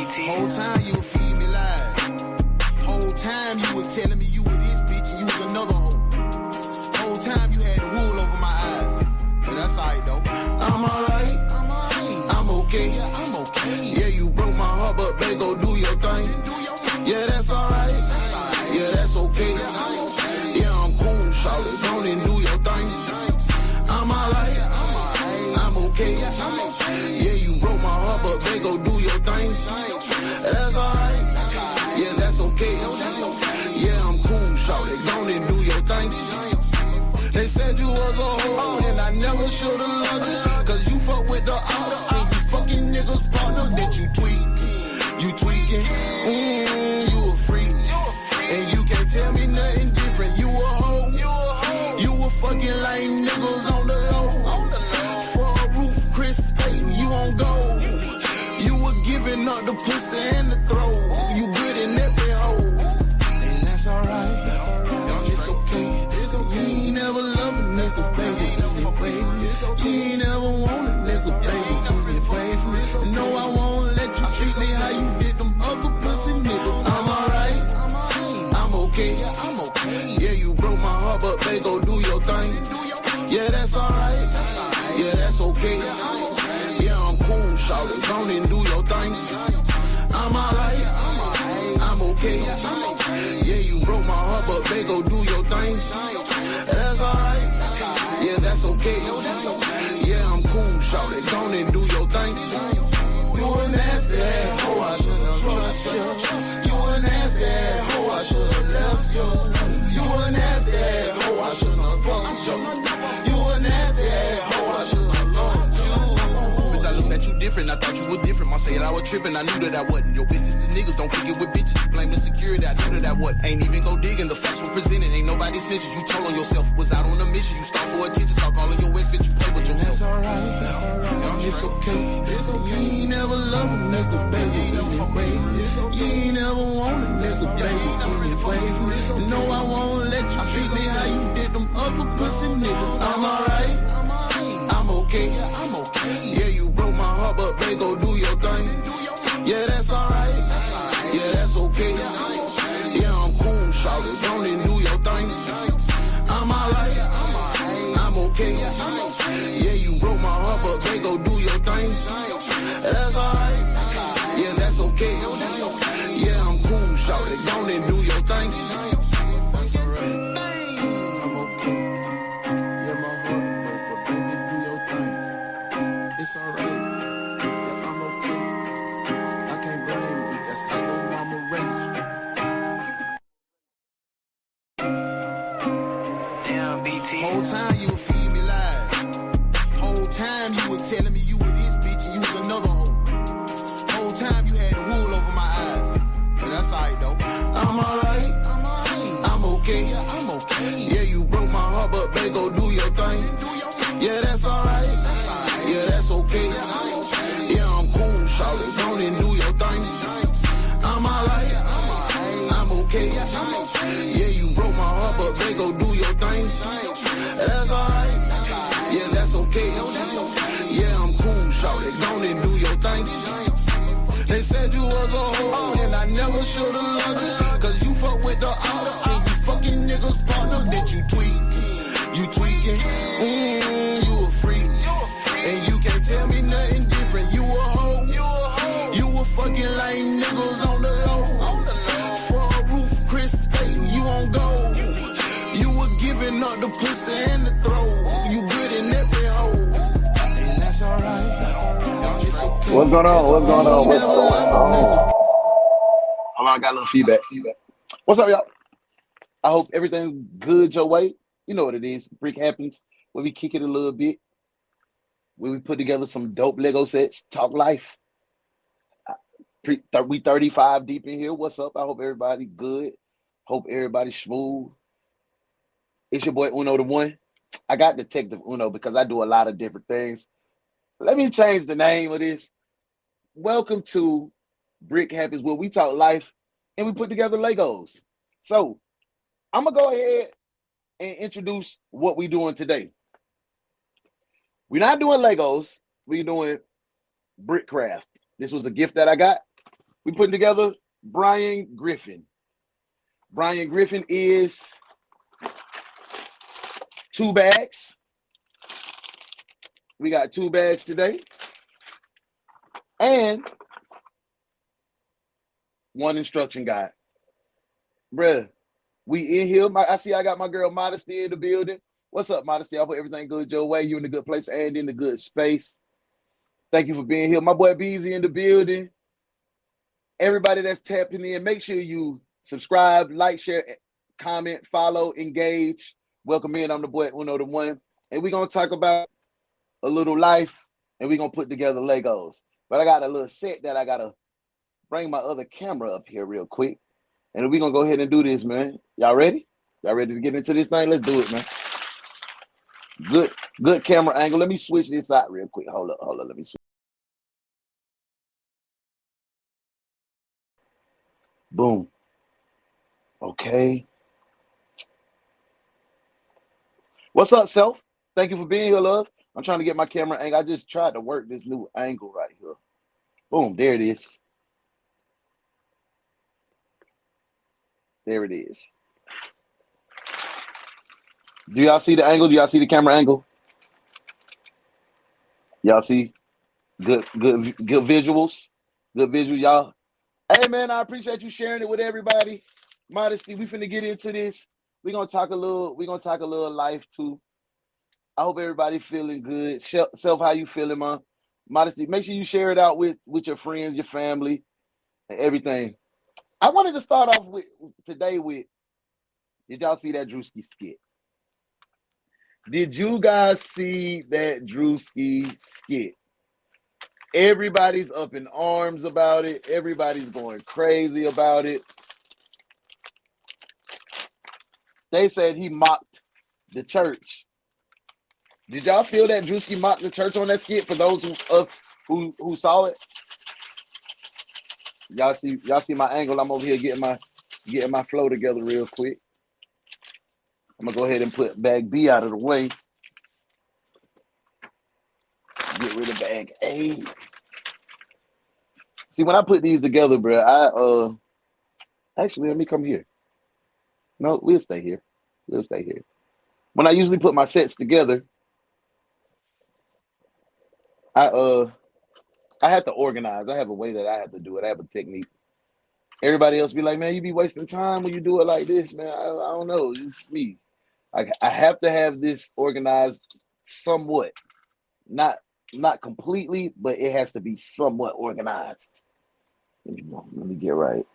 Whole time you would feed me lies. Whole time you were telling me you were this bitch and you was another hoe. Whole time you had the wool over my eyes. But that's alright though. I'm alright. I'm okay. Yeah, you broke my heart, but babe, go do your thing. Yeah, that's alright. Yeah, that's okay. Yeah, I'm cool, shawty. Go and do your thing. I'm alright. I'm okay. Yeah, you broke my heart, but babe, go do your thing. That's alright. Yeah, that's okay. Yeah, I'm cool, shawty. Go and do your thing. They said you was a hoe, and I never should've loved you. Cause you fuck with the ops, and you fucking niggas partner. That you tweaking, you a freak. And you can't tell me nothing different. You a hoe, you a fucking lame niggas on the low. For a roof, Chris, hey, you on gold. You were giving up the pussy and the throw. You good in every hole. And that's alright, it's okay. You ain't never loved a nigga, baby. You ain't never wanted a nigga, baby. No, I won't let you treat me how you did them other pussy niggas. I'm alright, I'm okay. Yeah, you broke my heart, but babe, go do your thing. Yeah, that's alright. Yeah, that's okay. Yeah, I'm cool, shawty. Go and do your thing. I'm alright, I'm okay. Yeah, you broke my heart, but babe, go do your thing. That's alright. Yeah, that's okay. Yeah, I'm cool, shawty. Go and do your thing. You a nasty ass hoe, I should've trusted you. You a nasty ass hoe, I should've left you. You a nasty ass hoe, I should've fucked you. You a nasty ass hoe, I should've loved you. Bitch, I looked at you different, I thought you were different. I said I was tripping, I knew that I wasn't. Your business is niggas, don't kick it with bitches. You blame insecurity, I knew that I wasn't. Ain't even go digging, the facts were presented. Ain't nobody snitches, you told on yourself. Was out on a mission, you start for attention. Start calling your ex, bitch, you play with yourself. That's alright, it's okay. You ain't never loved a nigga, baby. You ain't never wanted a nigga, baby. No, I won't let you treat me how you did them other pussy niggas. I'm alright, I'm okay. Yeah, you broke my heart, but babe, go do your thing. Yeah, that's alright. Yeah, that's okay. Yeah, I'm cool, shawty. Go and do your thing. I'm alright, I'm okay. Yeah, you broke my heart, but babe, go do your thing. That's alright. Yeah, that's okay. Yeah, I'm cool, shawty. Go and do your thing. I'm okay. Yeah, my heart broke, but baby, do your thing. It's alright. Yeah, I'm okay. I can't blame you. That's how your mama raised you. Whole time you would feed me lies. Whole time you were telling me you were this bitch and you was another hoe. Whole time you had the wool over my eyes. But that's alright though. I'm alright. I'm okay. Yeah, you broke my heart, but babe, go do your thing. Yeah, that's alright. Yeah, that's okay. Yeah, I'm cool, shawty. Go and do your thing. I'm alright. I'm okay. Yeah, you broke my heart, but babe, go do your thing. That's alright. Yeah, that's okay. Yeah, I'm cool, shawty. Go and do your thing. They said you was a hoe, and I never should've loved you. Cause you fuck with the ops, and you fucking niggas partner. That you tweaking, you a freak. And you can't tell me nothing different. You a hoe, you a fucking lame niggas on the low. For a roof, Chris, hey, you on gold. You were giving up the pussy and the throw. You good in every hole. And that's alright. It's okay. What's going on? Hold on, I got a little feedback. What's up, y'all? I hope everything's good your way. You know what it is. Brick happens when we kick it a little bit. When we put together some dope Lego sets, talk life. We 35 deep in here. What's up? I hope everybody good. Hope everybody smooth. It's your boy UnoDaOne. I got Detective Uno because I do a lot of different things. Let me change the name of this. Welcome to Brick Happens, where we talk life and we put together Legos. So I'm going to go ahead and introduce what we're doing today. We're not doing Legos. We're doing brick craft. This was a gift that I got. We putting together Brian Griffin. Brian Griffin is 2 bags. We got 2 bags today. And 1 instruction guide. Bruh, we in here. I see I got my girl Modesty in the building. What's up, Modesty? I hope everything good your way. You in a good place and in a good space. Thank you for being here. My boy Beezy in the building. Everybody that's tapping in, make sure you subscribe, like, share, comment, follow, engage. Welcome in. I'm the boy UnoDaOne. And we're going to talk about a little life, and we're going to put together Legos. But I got a little set that I got to bring my other camera up here real quick. And we're going to go ahead and do this, man. Y'all ready? Y'all ready to get into this thing? Let's do it, man. Good camera angle. Let me switch this out real quick. Hold up. Let me switch. Boom. Okay. What's up, self? Thank you for being here, love. I'm trying to get my camera angle. I just tried to work this new angle right here. Boom. There it is. There it is. Do y'all see the angle? Do y'all see the camera angle? Y'all see? Good visuals. Good visual, y'all. Hey man, I appreciate you sharing it with everybody. Modesty, we finna get into this. We're gonna talk a little life too. I hope everybody feeling good. Self, how you feeling, man? Modesty, make sure you share it out with your friends, your family, and everything. I wanted to start off today with, did y'all see that Drewski skit? Did you guys see that Drewski skit? Everybody's up in arms about it. Everybody's going crazy about it. They said he mocked the church. Did y'all feel that Drewski mocked the church on that skit? For those who saw it, y'all see my angle. I'm over here getting my flow together real quick. I'm gonna go ahead and put bag B out of the way. Get rid of bag A. See, when I put these together, bro, actually, let me come here. No, we'll stay here. When I usually put my sets together, I have to organize. I have a way that I have to do it. I have a technique. Everybody else be like, man, you be wasting time when you do it like this, man. I don't know. It's me. I have to have this organized somewhat. Not completely, but it has to be somewhat organized. Let me get right.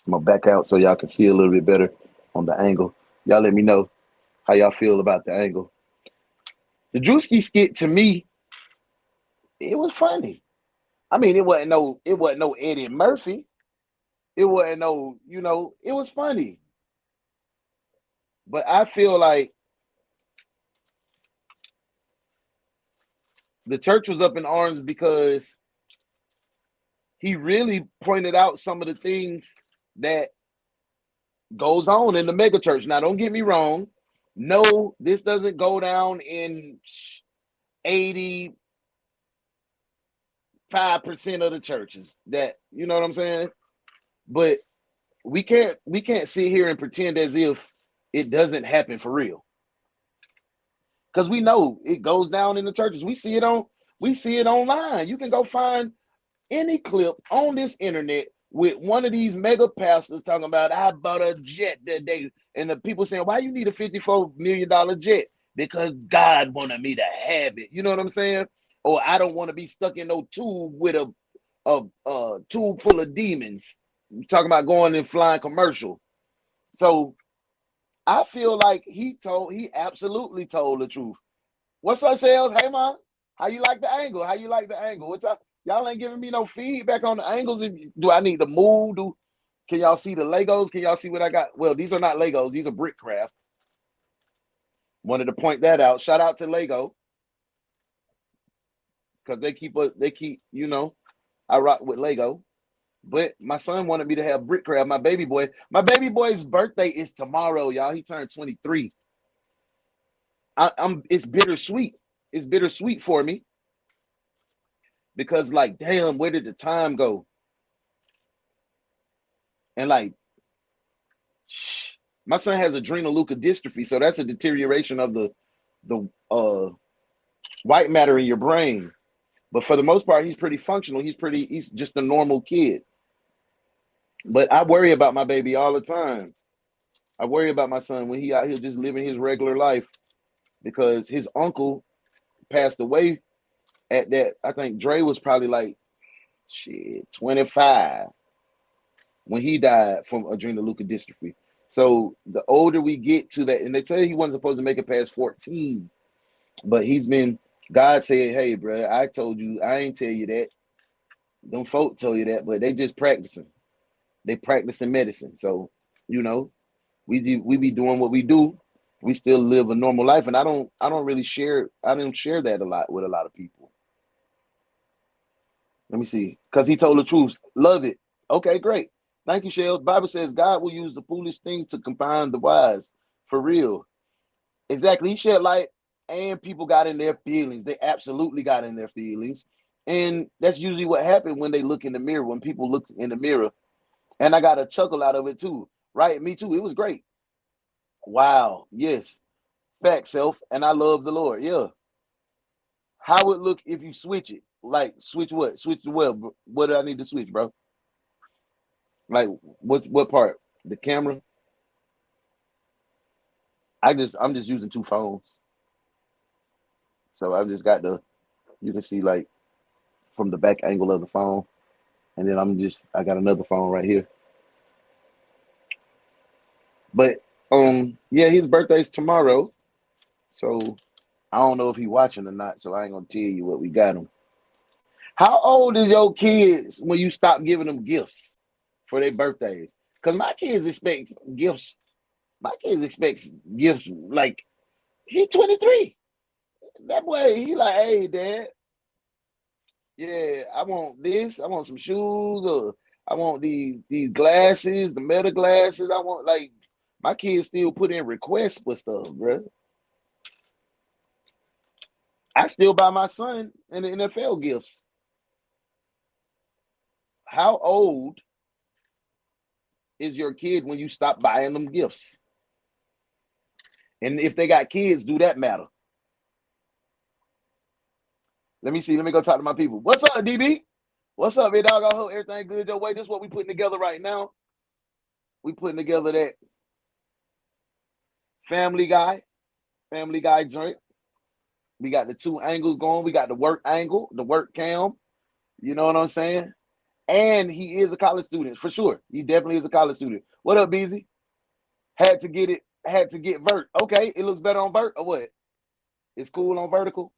I'm gonna back out so y'all can see a little bit better on the angle. Y'all let me know how y'all feel about the angle. The Drewski skit, to me, it was funny. I mean, it wasn't no Eddie Murphy. It wasn't no, it was funny. But I feel like the church was up in arms because he really pointed out some of the things that goes on in the mega church. Now, don't get me wrong. No, this doesn't go down in 85% of the churches. That, you know what I'm saying? But we can't sit here and pretend as if it doesn't happen for real. Because we know it goes down in the churches. We see it online. You can go find any clip on this internet with one of these mega pastors talking about, I bought a jet that day. And the people saying, why you need a $54 million jet? Because God wanted me to have it. You know what I'm saying? Or I don't want to be stuck in no tube with a tube full of demons. I'm talking about going and flying commercial. So I feel like he absolutely told the truth. What's up, Shells? Hey, man. How you like the angle? Y'all ain't giving me no feedback on the angles. Do I need to move? Can y'all see the Legos? Can y'all see what I got? Well, these are not Legos. These are Brickcraft. Wanted to point that out. Shout out to Lego. Because they keep, I rock with Lego. But my son wanted me to have Brickcraft, my baby boy. My baby boy's birthday is tomorrow, y'all. He turned 23. It's bittersweet. It's bittersweet for me. because like, damn, where did the time go? And like, my son has adrenal leukodystrophy, so that's a deterioration of the white matter in your brain. But for the most part, he's pretty functional. He's just a normal kid. But I worry about my baby all the time. I worry about my son when he out here just living his regular life because his uncle passed away at that. I think Dre was probably like 25 when he died from adrenal leukodystrophy. So the older we get to that, and they tell you he wasn't supposed to make it past 14, but God said, hey, bro, I told you, I ain't tell you that. Them folk told you that, but they just practicing. They practicing medicine. So, we be doing what we do. We still live a normal life. And I don't share that a lot with a lot of people. Let me see. Because he told the truth. Love it. Okay, great. Thank you, Shell. The Bible says God will use the foolish things to confound the wise. For real. Exactly. He shed light and people got in their feelings. They absolutely got in their feelings. And that's usually what happened when they look in the mirror, when people look in the mirror. And I got a chuckle out of it too. Right? Me too. It was great. Wow. Yes. Fact, self. And I love the Lord. Yeah. How it look if you switch it? Like switch what? Switch the web. What do I need to switch, bro? Like what part? The camera? I'm just using two phones. So I've just got you can see like from the back angle of the phone. And then I got another phone right here. But yeah, his birthday's tomorrow. So I don't know if he's watching or not, so I ain't gonna tell you what we got him. How old is your kids when you stop giving them gifts for their birthdays? Because my kids expect gifts. My kids expect gifts like he's 23. That boy, he like, hey, Dad, yeah, I want this. I want some shoes, or I want these glasses, the meta glasses. I want like my kids still put in requests for stuff, bro. I still buy my son in the NFL gifts. How old is your kid when you stop buying them gifts? And if they got kids, do that matter? Let me see. Let me go talk to my people. What's up, DB? What's up, big dog? I hope everything good your way. This is what we putting together right now. We putting together that Family Guy joint. We got the two angles going. We got the work angle, the work cam. You know what I'm saying? And he is a college student for sure. He definitely is a college student. What up, Beezy? Had to get vert. Okay, it looks better on vert or what? It's cool on vertical.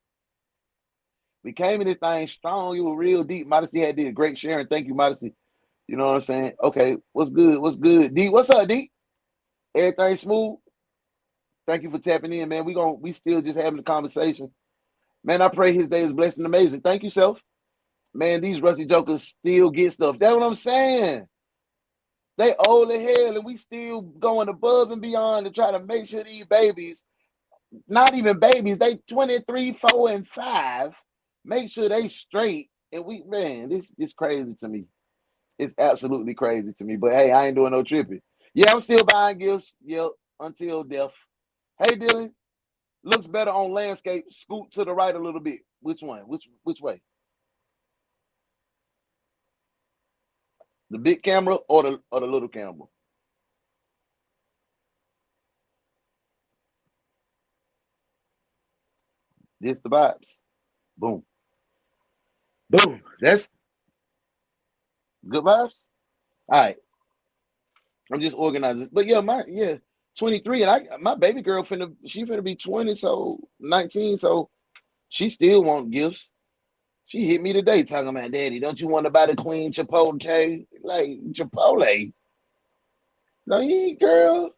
We came in this thing strong. You were real deep. Modesty did a great sharing. Thank you, Modesty. You know what I'm saying? Okay, what's good? What's good? D, what's up, D? Everything smooth? Thank you for tapping in, man. We still just having a conversation. Man, I pray his day is blessed and amazing. Thank you, self. Man, these rusty jokers still get stuff. That's what I'm saying. They old as hell, and we still going above and beyond to try to make sure these babies, not even babies, they 23, 4, and 5, make sure they straight. And this crazy to me. It's absolutely crazy to me. But hey, I ain't doing no tripping. Yeah, I'm still buying gifts. Yep, until death. Hey, Dylan, looks better on landscape. Scoot to the right a little bit. Which one? Which way? The big camera or the little camera? This the vibes. Boom. Boom. That's good vibes. All right. I'm just organizing. But yeah, 23. And my baby girl finna be 20, so 19. So she still want gifts. She hit me today talking about, Daddy, don't you want to buy the Queen Chipotle? Like, Chipotle? No, you ain't, girl.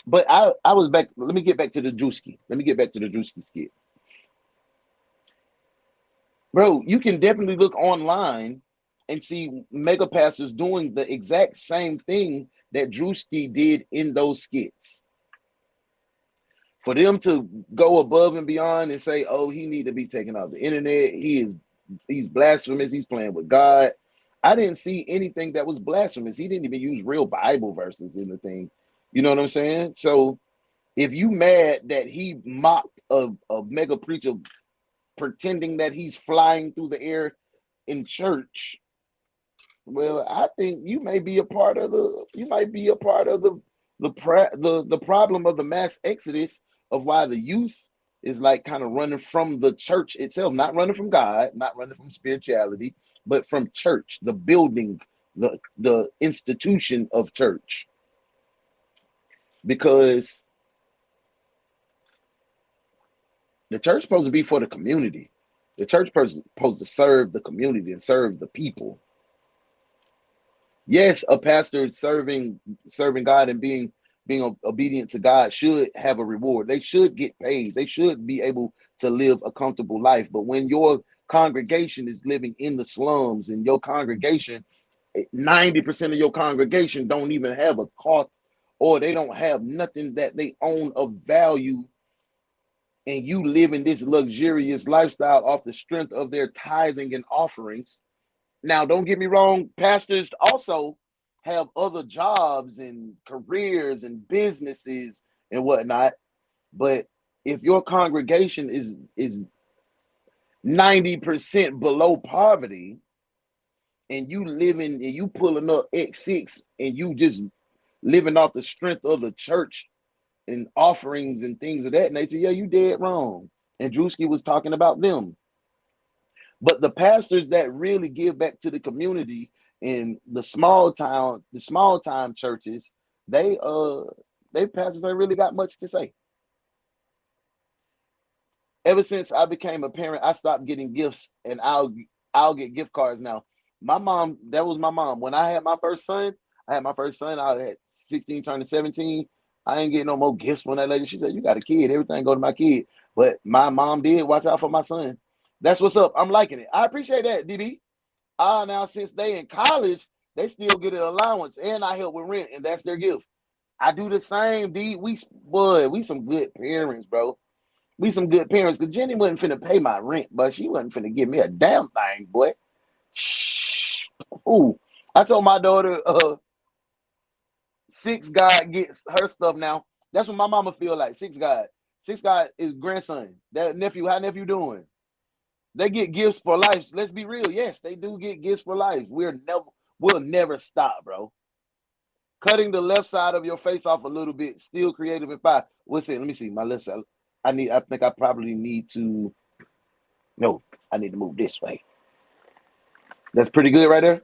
But I was back. Let me get back to the Drewski. Let me get back to the Drewski skit. Bro, you can definitely look online and see mega pastors doing the exact same thing that Drewski did in those skits. For them to go above and beyond and say, "Oh, he need to be taken off the internet. He's blasphemous. He's playing with God." I didn't see anything that was blasphemous. He didn't even use real Bible verses in the thing. You know what I'm saying? So if you mad that he mocked a mega preacher pretending that he's flying through the air in church, well, I think you may be a part of the problem of the mass exodus of why the youth is like kind of running from the church itself, not running from God, not running from spirituality, but from church, the building, the institution of church. Because the church is supposed to be for the community. The church person supposed to serve the community and serve the people. Yes, a pastor serving God and being obedient to God should have a reward. They should get paid. They should be able to live a comfortable life. But when your congregation is living in the slums and your congregation, 90% of your congregation don't even have a car, or they don't have nothing that they own of value, and you live in this luxurious lifestyle off the strength of their tithing and offerings. Now, don't get me wrong, pastors also have other jobs and careers and businesses and whatnot. But if your congregation is 90% below poverty, and you living and you pulling up X6 and you just living off the strength of the church and offerings and things of that nature, yeah, you dead wrong. And Drewski was talking about them. But the pastors that really give back to the community in the small time churches, they pastors ain't really got much to say. Ever since I became a parent, I stopped getting gifts, and I'll get gift cards now. My mom, that was my mom. When I had my first son, I had 16 turning 17. I ain't getting no more gifts from that lady. She said, "You got a kid, everything go to my kid." But my mom did watch out for my son. That's what's up. I'm liking it. I appreciate that, DB. Now since they in college, they still get an allowance, and I help with rent, and that's their gift. I do the same, D. We some good parents, bro. We some good parents, because Jenny wasn't finna pay my rent, but she wasn't finna give me a damn thing, boy. Shh. Ooh. I told my daughter, Six God gets her stuff now. That's what my mama feel like. Six God. Six God is grandson. That nephew, how nephew doing? They get gifts for life. Let's be real. Yes, they do get gifts for life. We'll never stop, bro. Cutting the left side of your face off a little bit, still creative and fire. What's it? Let me see. My left side. I think I probably need to. No, I need to move this way. That's pretty good right there.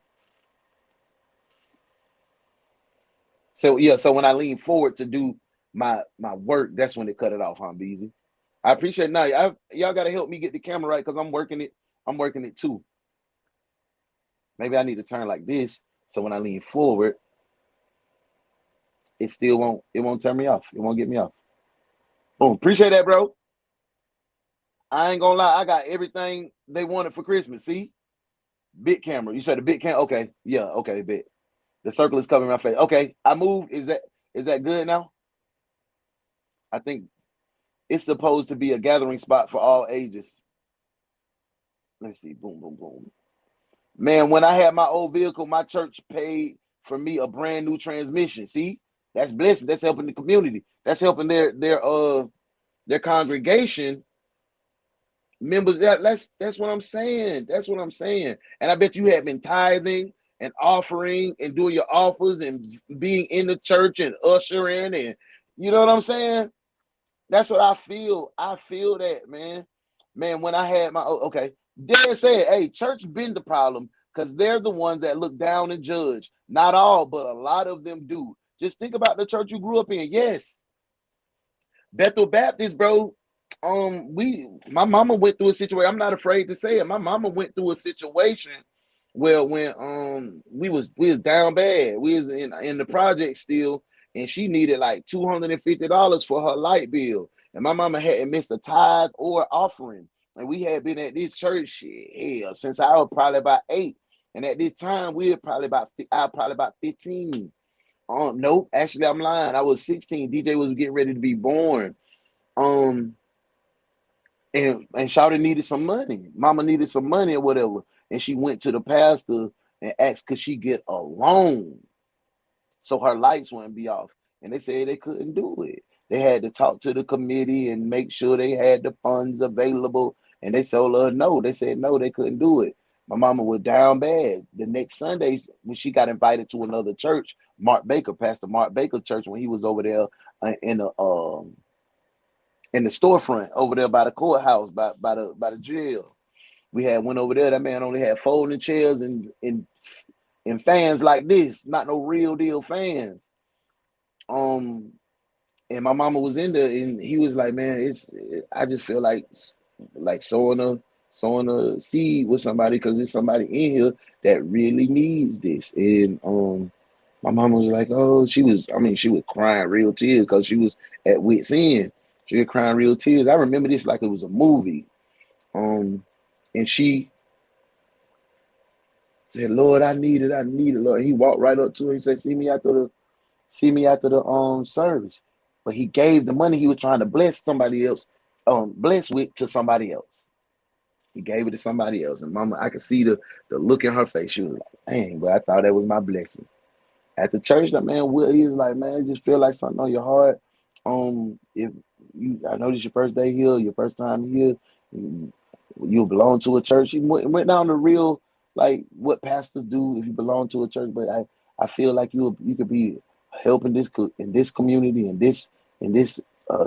So yeah, so when I lean forward to do my work, that's when they cut it off, huh, Beezy? I appreciate it. Now y'all gotta help me get the camera right, because I'm working it. I'm working it too. Maybe I need to turn like this, so when I lean forward, it won't turn me off. It won't get me off. Boom. Appreciate that, bro. I ain't gonna lie, I got everything they wanted for Christmas. See? Big camera. You said a big camera. Okay. Yeah, okay, big. The circle is covering my face. Okay. I moved. Is that good now? I think it's supposed to be a gathering spot for all ages. Let me see. Boom, boom, boom. Man, when I had my old vehicle, my church paid for me a brand new transmission. See? That's blessing. That's helping the community. That's helping their congregation members. That's what I'm saying. That's what I'm saying. And I bet you have been tithing and offering and doing your offers and being in the church and ushering, and you know what I'm saying? That's what I feel. I feel that, man. Man, when I had my okay, Dad said, "Hey, church been the problem because they're the ones that look down and judge. Not all, but a lot of them do. Just think about the church you grew up in. Yes, Bethel Baptist, bro. My mama went through a situation. I'm not afraid to say it. My mama went through a situation where when we was down bad. We was in the project still, and she needed like $250 for her light bill. And my mama hadn't missed a tithe or offering. And we had been at this church hell since I was probably about 8. And at this time, I was probably about 15. Nope, actually I'm lying. I was 16. DJ was getting ready to be born. Um, and Shawty needed some money. Mama needed some money or whatever, and she went to the pastor and asked could she get a loan so her lights wouldn't be off. And they said they couldn't do it. They had to talk to the committee and make sure they had the funds available. And they told her no. They said no, they couldn't do it. My mama was down bad. The next Sunday, when she got invited to another church, Pastor Mark Baker Church, when he was over there in the storefront over there by the courthouse, by the jail. We had went over there. That man only had folding chairs and fans like this, not no real deal fans. Um, and my mama was in there, and he was like, "Man, I just feel like sowing a seed with somebody because there's somebody in here that really needs this." And my mama was like, "Oh, she was crying real tears because she was at wit's end. She was crying real tears. I remember this like it was a movie. Um, and she said, "Lord, I need it, Lord." And he walked right up to her. He said, see me after the service." But he gave the money he was trying to bless somebody else, bless with to somebody else. He gave it to somebody else. And mama, I could see the look in her face. She was like, dang, but I thought that was my blessing. At the church, that man Will, he was like, man, it just feel like something on your heart. If I know this your first day here, your first time here, you belong to a church. He went down the real like what pastors do if you belong to a church. But I feel like you could be helping in this community in this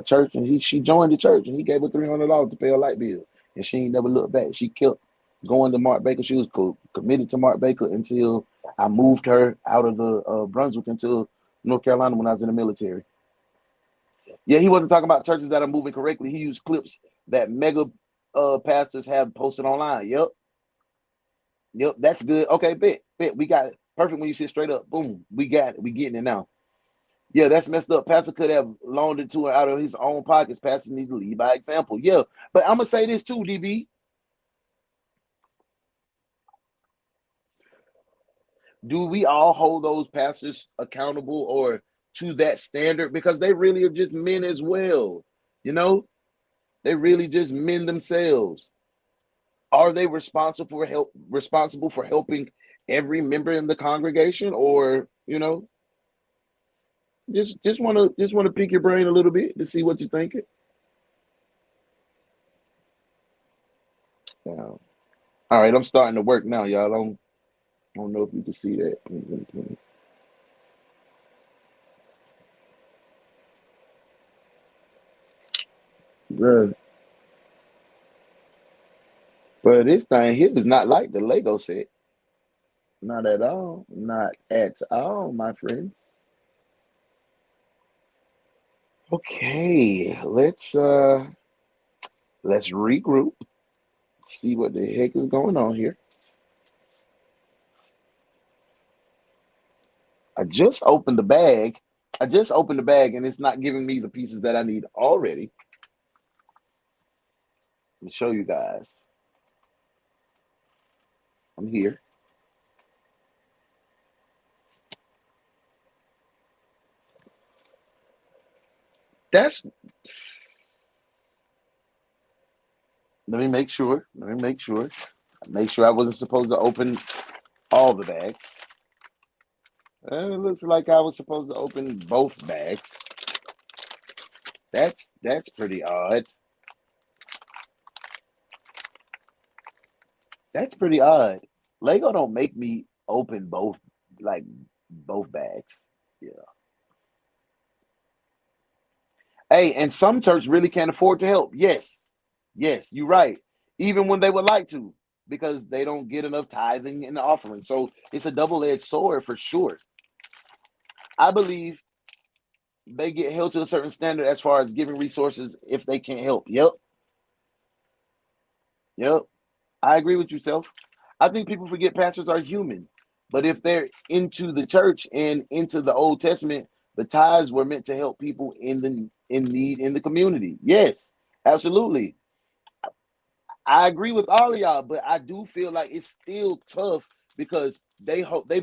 church. And she joined the church and he gave her $300 to pay her light bill. And she ain't never looked back. She kept going to Mark Baker. She was committed to Mark Baker until I moved her out of the Brunswick into North Carolina when I was in the military. Yeah, he wasn't talking about churches that are moving correctly. He used clips that mega pastors have posted online. Yep, that's good. Okay, bet. We got it. Perfect when you sit straight up. Boom, we got it. We getting it now. Yeah, that's messed up. Pastor could have loaned it to her out of his own pockets. Pastor needs to lead by example. Yeah, but I'm gonna say this too, DB. Do we all hold those pastors accountable or to that standard? Because they really are just men as well. You know, they really just men themselves. Are they responsible for helping every member in the congregation, or just want to pick your brain a little bit to see what you're thinking. Yeah. All right, I'm starting to work now, y'all. I don't know if you can see that. Bruh. But this thing here is not like the Lego set. Not at all. Not at all, my friends. Okay, let's regroup. See what the heck is going on here. I just opened the bag. I just opened the bag and it's not giving me the pieces that I need already. Let me show you guys. I'm here. That's Let me make sure. Let me make sure. Make sure I wasn't supposed to open all the bags. It looks like I was supposed to open both bags. That's pretty odd. That's pretty odd. Lego don't make me open both bags. Yeah. Hey, and some church really can't afford to help. Yes. Yes, you're right. Even when they would like to, because they don't get enough tithing and offering. So it's a double-edged sword for sure. I believe they get held to a certain standard as far as giving resources if they can't help. Yep. Yep. I agree with you, Self. I think people forget pastors are human. But if they're into the church and into the Old Testament, the tithes were meant to help people in need in the community. Yes, absolutely. I agree with all of y'all, but I do feel like it's still tough because they hope they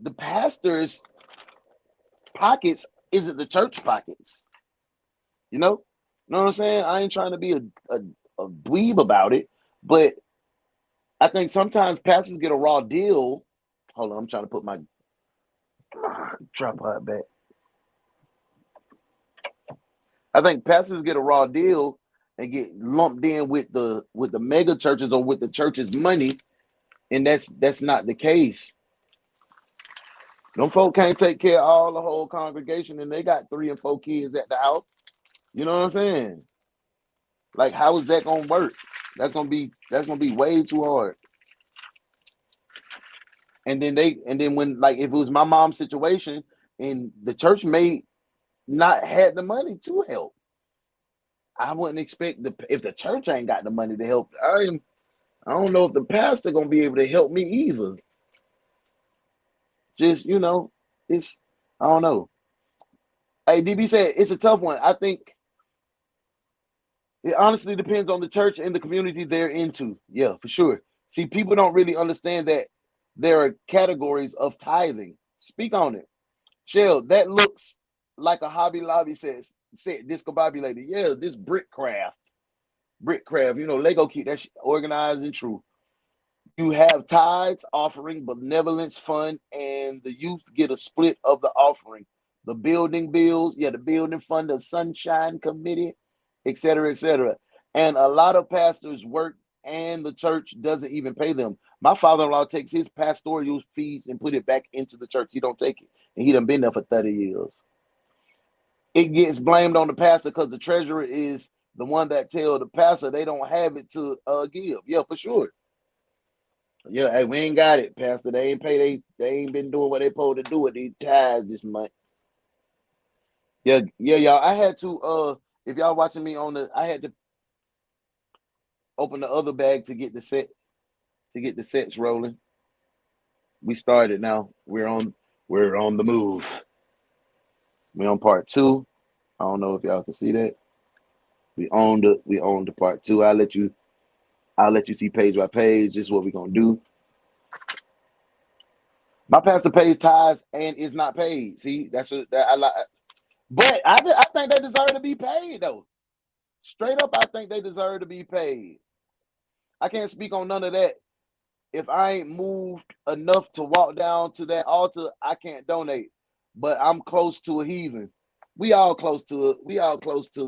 the pastors' pockets isn't the church pockets. You know what I'm saying? I ain't trying to be a dweeb about it, but I think sometimes pastors get a raw deal. Hold on, I'm trying to put my tripod back. I think pastors get a raw deal and get lumped in with the mega churches or with the church's money, and that's not the case. Them folk can't take care of all the whole congregation, and they got 3 and 4 kids at the house. You know what I'm saying? Like, how is that gonna work? That's gonna be way too hard. And then when, like, if it was my mom's situation and the church may not had the money to help, I wouldn't expect if the church ain't got the money to help. I don't know if the pastor gonna be able to help me either. Just it's I don't know. Hey, DB said it's a tough one. I think it honestly depends on the church and the community they're into. Yeah, for sure. See, people don't really understand that there are categories of tithing. Speak on it. Shell, that looks like a Hobby Lobby said discombobulated. Yeah, this brick craft. Lego keep that shit organized and true. You have tithes, offering, benevolence fund, and the youth get a split of the offering. The building bills, yeah, the building fund, the sunshine committee, et cetera, et cetera. And a lot of pastors work and the church doesn't even pay them. My father-in-law takes his pastoral fees and put it back into the church. He don't take it. And he done been there for 30 years. It gets blamed on the pastor because the treasurer is the one that tell the pastor they don't have it to give. Yeah, for sure. Yeah, hey, we ain't got it, Pastor. They ain't pay. They ain't been doing what they supposed to do with these tithes this month. Yeah, yeah, y'all. I had to. If y'all watching me I had to open the other bag to get the sets rolling. We started now. We're on the move. We on part two. I don't know if y'all can see that. We own the part two. I'll let you see page by page. This is what we're gonna do. My pastor pays tithes and is not paid. See, that I like. But I think they deserve to be paid though. Straight up, I think they deserve to be paid. I can't speak on none of that. If I ain't moved enough to walk down to that altar, I can't donate. But I'm close to a heathen. We all close to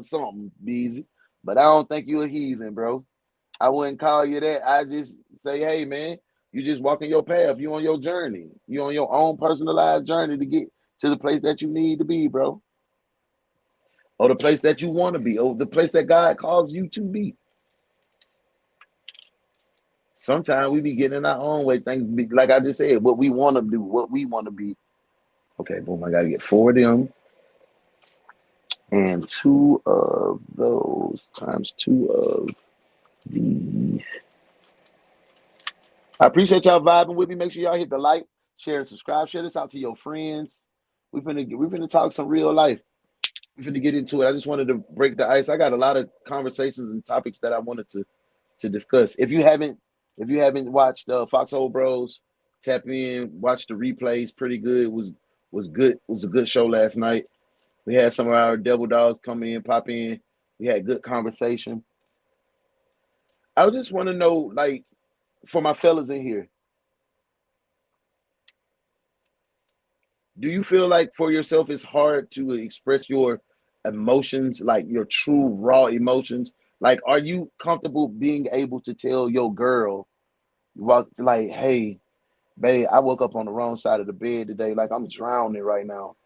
something, Beezy. But I don't think you a heathen, bro. I wouldn't call you that. I just say, hey man, you just walking your path. You on your journey. You on your own personalized journey to get to the place that you need to be, bro. Or the place that you want to be, or the place that God calls you to be. Sometimes we be getting in our own way. Like I just said, what we want to do, what we want to be. Okay, boom. I got to get 4 of them and 2 of those times 2 of these. I appreciate y'all vibing with me. Make sure y'all hit the like, share, and subscribe. Share this out to your friends. We finna talk some real life. We finna get into it. I just wanted to break the ice. I got a lot of conversations and topics that I wanted to discuss. If you haven't watched Foxhole Bros, tap in, watch the replays. Pretty good. Was good. It was a good show last night. We had some of our devil dogs come in, pop in. We had good conversation. I just want to know, like, for my fellas in here, do you feel like for yourself it's hard to express your emotions, like your true raw emotions? Like, are you comfortable being able to tell your girl, like, hey, babe, I woke up on the wrong side of the bed today. Like, I'm drowning right now.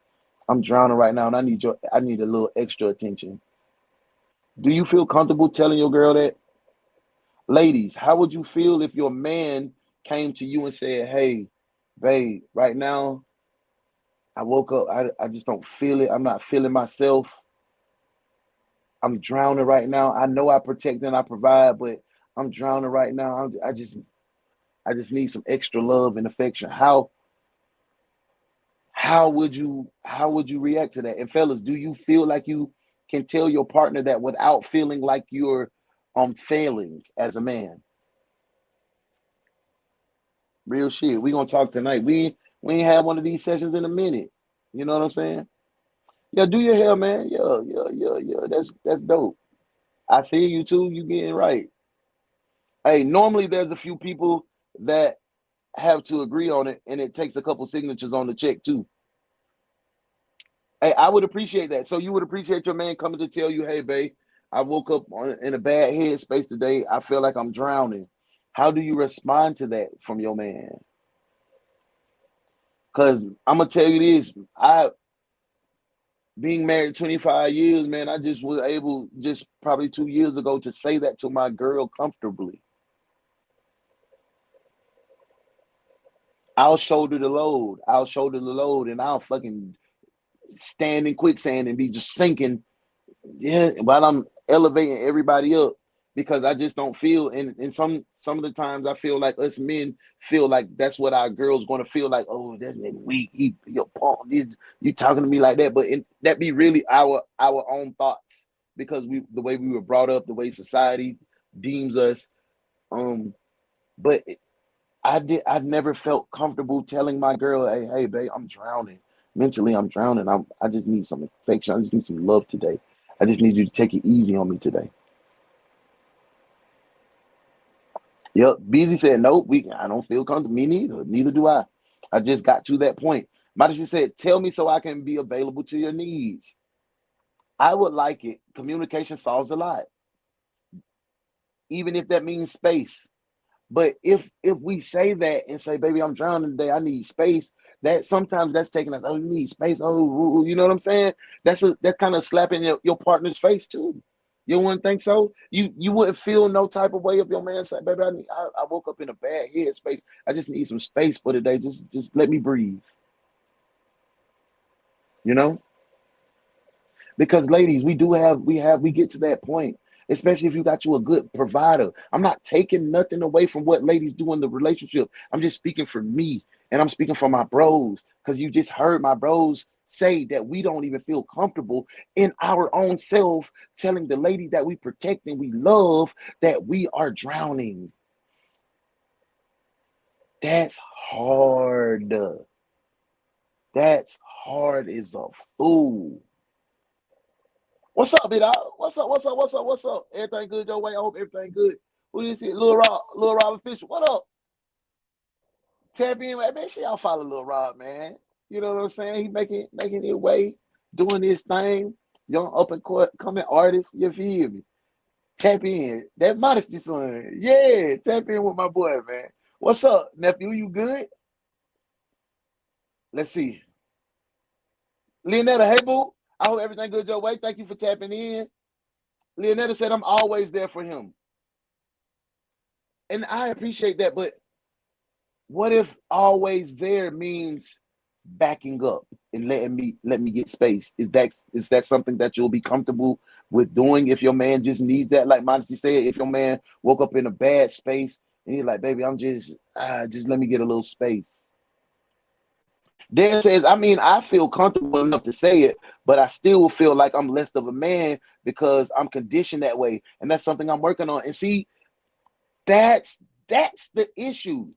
I'm drowning right now, and I need a little extra attention. Do you feel comfortable telling your girl that? Ladies, how would you feel if your man came to you and said, hey, babe, right now I woke up, I just don't feel it. I'm not feeling myself. I'm drowning right now. I know I protect and I provide, but I'm drowning right now. I just need some extra love and affection. How would you react to that? And fellas, do you feel like you can tell your partner that without feeling like you're failing as a man? Real shit. We gonna talk tonight. We ain't had one of these sessions in a minute. You know what I'm saying? Yeah, do your hair, man. Yeah. That's dope. I see you too. You getting right. Hey, normally there's a few people that have to agree on it, and it takes a couple signatures on the check too. Hey, I would appreciate that. So you would appreciate your man coming to tell you, "Hey, babe, I woke up in a bad headspace today. I feel like I'm drowning." How do you respond to that from your man? Because I'm gonna tell you this, I being married 25 years, man, I just was able just probably 2 years ago to say that to my girl comfortably. I'll shoulder the load. I'll shoulder the load, and I'll fucking stand in quicksand and be just sinking. Yeah, while I'm elevating everybody up because I just don't feel. And some of the times I feel like us men feel like that's what our girls going to feel like. Oh, that nigga weak. You're punk. You talking to me like that, but that be really our own thoughts because the way we were brought up, the way society deems us. Um, but I never felt comfortable telling my girl, hey, babe, I'm drowning. Mentally, I'm drowning. I just need some affection. I just need some love today. I just need you to take it easy on me today. Yep. Beezy said, nope, I don't feel comfortable. Me neither. Neither do I. I just got to that point. Madison said, tell me so I can be available to your needs. I would like it. Communication solves a lot, even if that means space. But if we say that and say, baby, I'm drowning today, I need space, that sometimes that's taking us, oh, you need space. Oh, you know what I'm saying? That's kind of slapping your partner's face too. You wouldn't think so? You wouldn't feel no type of way if your man said, baby, I woke up in a bad headspace. I just need some space for today. Just let me breathe. You know? Because ladies, we get to that point, especially if you got you a good provider. I'm not taking nothing away from what ladies do in the relationship. I'm just speaking for me, and I'm speaking for my bros, because you just heard my bros say that we don't even feel comfortable in our own self telling the lady that we protect and we love that we are drowning. That's hard. That's hard as a fool. What's up, big dog? What's up? Everything good your way? I hope everything good. Who this is? Lil Rob official. What up? Tap in, man. Man, shit, y'all follow Lil Rob, man. You know what I'm saying? He making his way, doing his thing. Young up and coming artist. You feel me? Tap in. That modesty son. Yeah, tap in with my boy, man. What's up, nephew? You good? Let's see. Leonetta, hey boo. I hope everything good your way. Thank you for tapping in. Leonetta said I'm always there for him. And I appreciate that, but what if always there means backing up and let me get space? Is that something that you'll be comfortable with doing if your man just needs that? Like Modesty said, if your man woke up in a bad space and he's like, baby, I'm just let me get a little space. Dan says, I mean, I feel comfortable enough to say it, but I still feel like I'm less of a man because I'm conditioned that way. And that's something I'm working on. And see, that's the issue.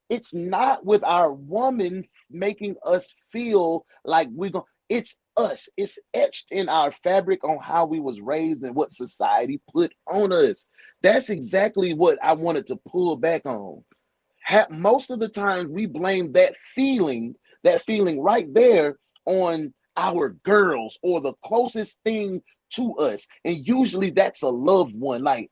It's not with our woman making us feel like we're going, it's us. It's etched in our fabric on how we was raised and what society put on us. That's exactly what I wanted to pull back on. Most of the times we blame that feeling right there on our girls or the closest thing to us. And usually that's a loved one. Like,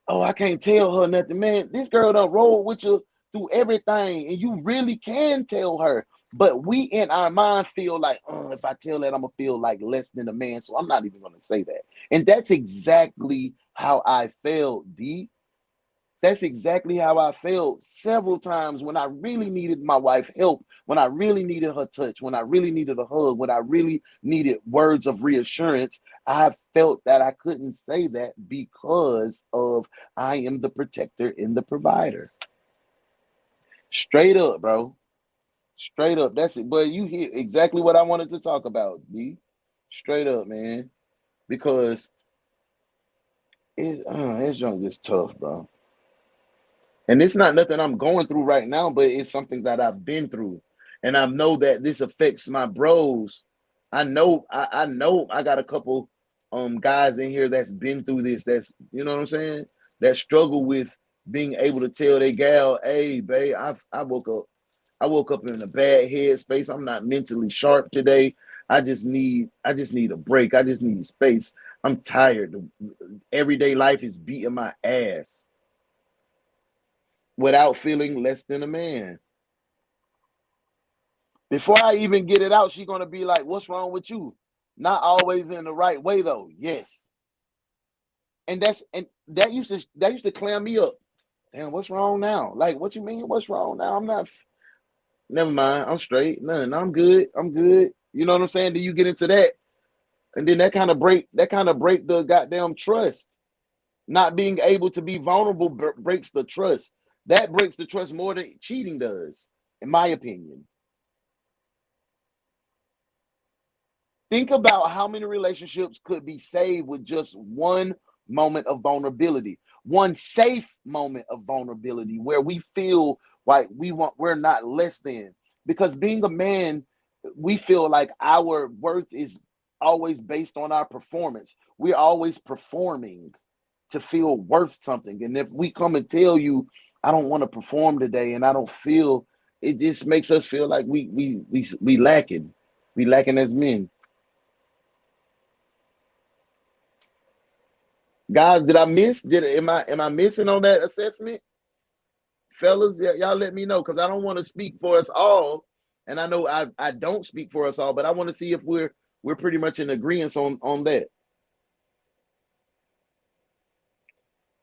oh, I can't tell her nothing, man. This girl done roll with you through everything, and you really can tell her. But we in our mind feel like, oh, if I tell that, I'm gonna feel like less than a man. So I'm not even gonna say that. And that's exactly how I felt, D. That's exactly how I felt several times when I really needed my wife help, when I really needed her touch, when I really needed a hug, when I really needed words of reassurance. I felt that I couldn't say that because of I am the protector and the provider. Straight up, bro. Straight up. That's it. But you hear exactly what I wanted to talk about, D. Straight up, man. Because it's just tough, bro. And it's not nothing I'm going through right now, but it's something that I've been through. and I know that this affects my bros. I know I got a couple guys in here that's been through this. That's, you know what I'm saying? That struggle with being able to tell their gal, hey, babe, I woke up in a bad headspace. I'm not mentally sharp today. I just need a break. I just need space. I'm tired. Everyday life is beating my ass without feeling less than a man. Before I even get it out, she's gonna be like, "What's wrong with you?" Not always in the right way though. Yes, and that used to clam me up. Damn, what's wrong now? Like, what you mean? What's wrong now? I'm not. Never mind. I'm straight. None. I'm good. I'm good. You know what I'm saying? Do you get into that, and then that kind of break the goddamn trust. Not being able to be vulnerable breaks the trust. That breaks the trust more than cheating does, in my opinion. Think about how many relationships could be saved with just one moment of vulnerability, one safe moment of vulnerability where we feel like we're not less than. Because being a man, we feel like our worth is always based on our performance. We're always performing to feel worth something. And if we come and tell you, I don't want to perform today and I don't feel, it just makes us feel like we lacking. We lacking as men. Guys, did I miss? Did am I missing on that assessment? Fellas, y'all let me know because I don't want to speak for us all. And I know I don't speak for us all, but I want to see if we're pretty much in agreement on that.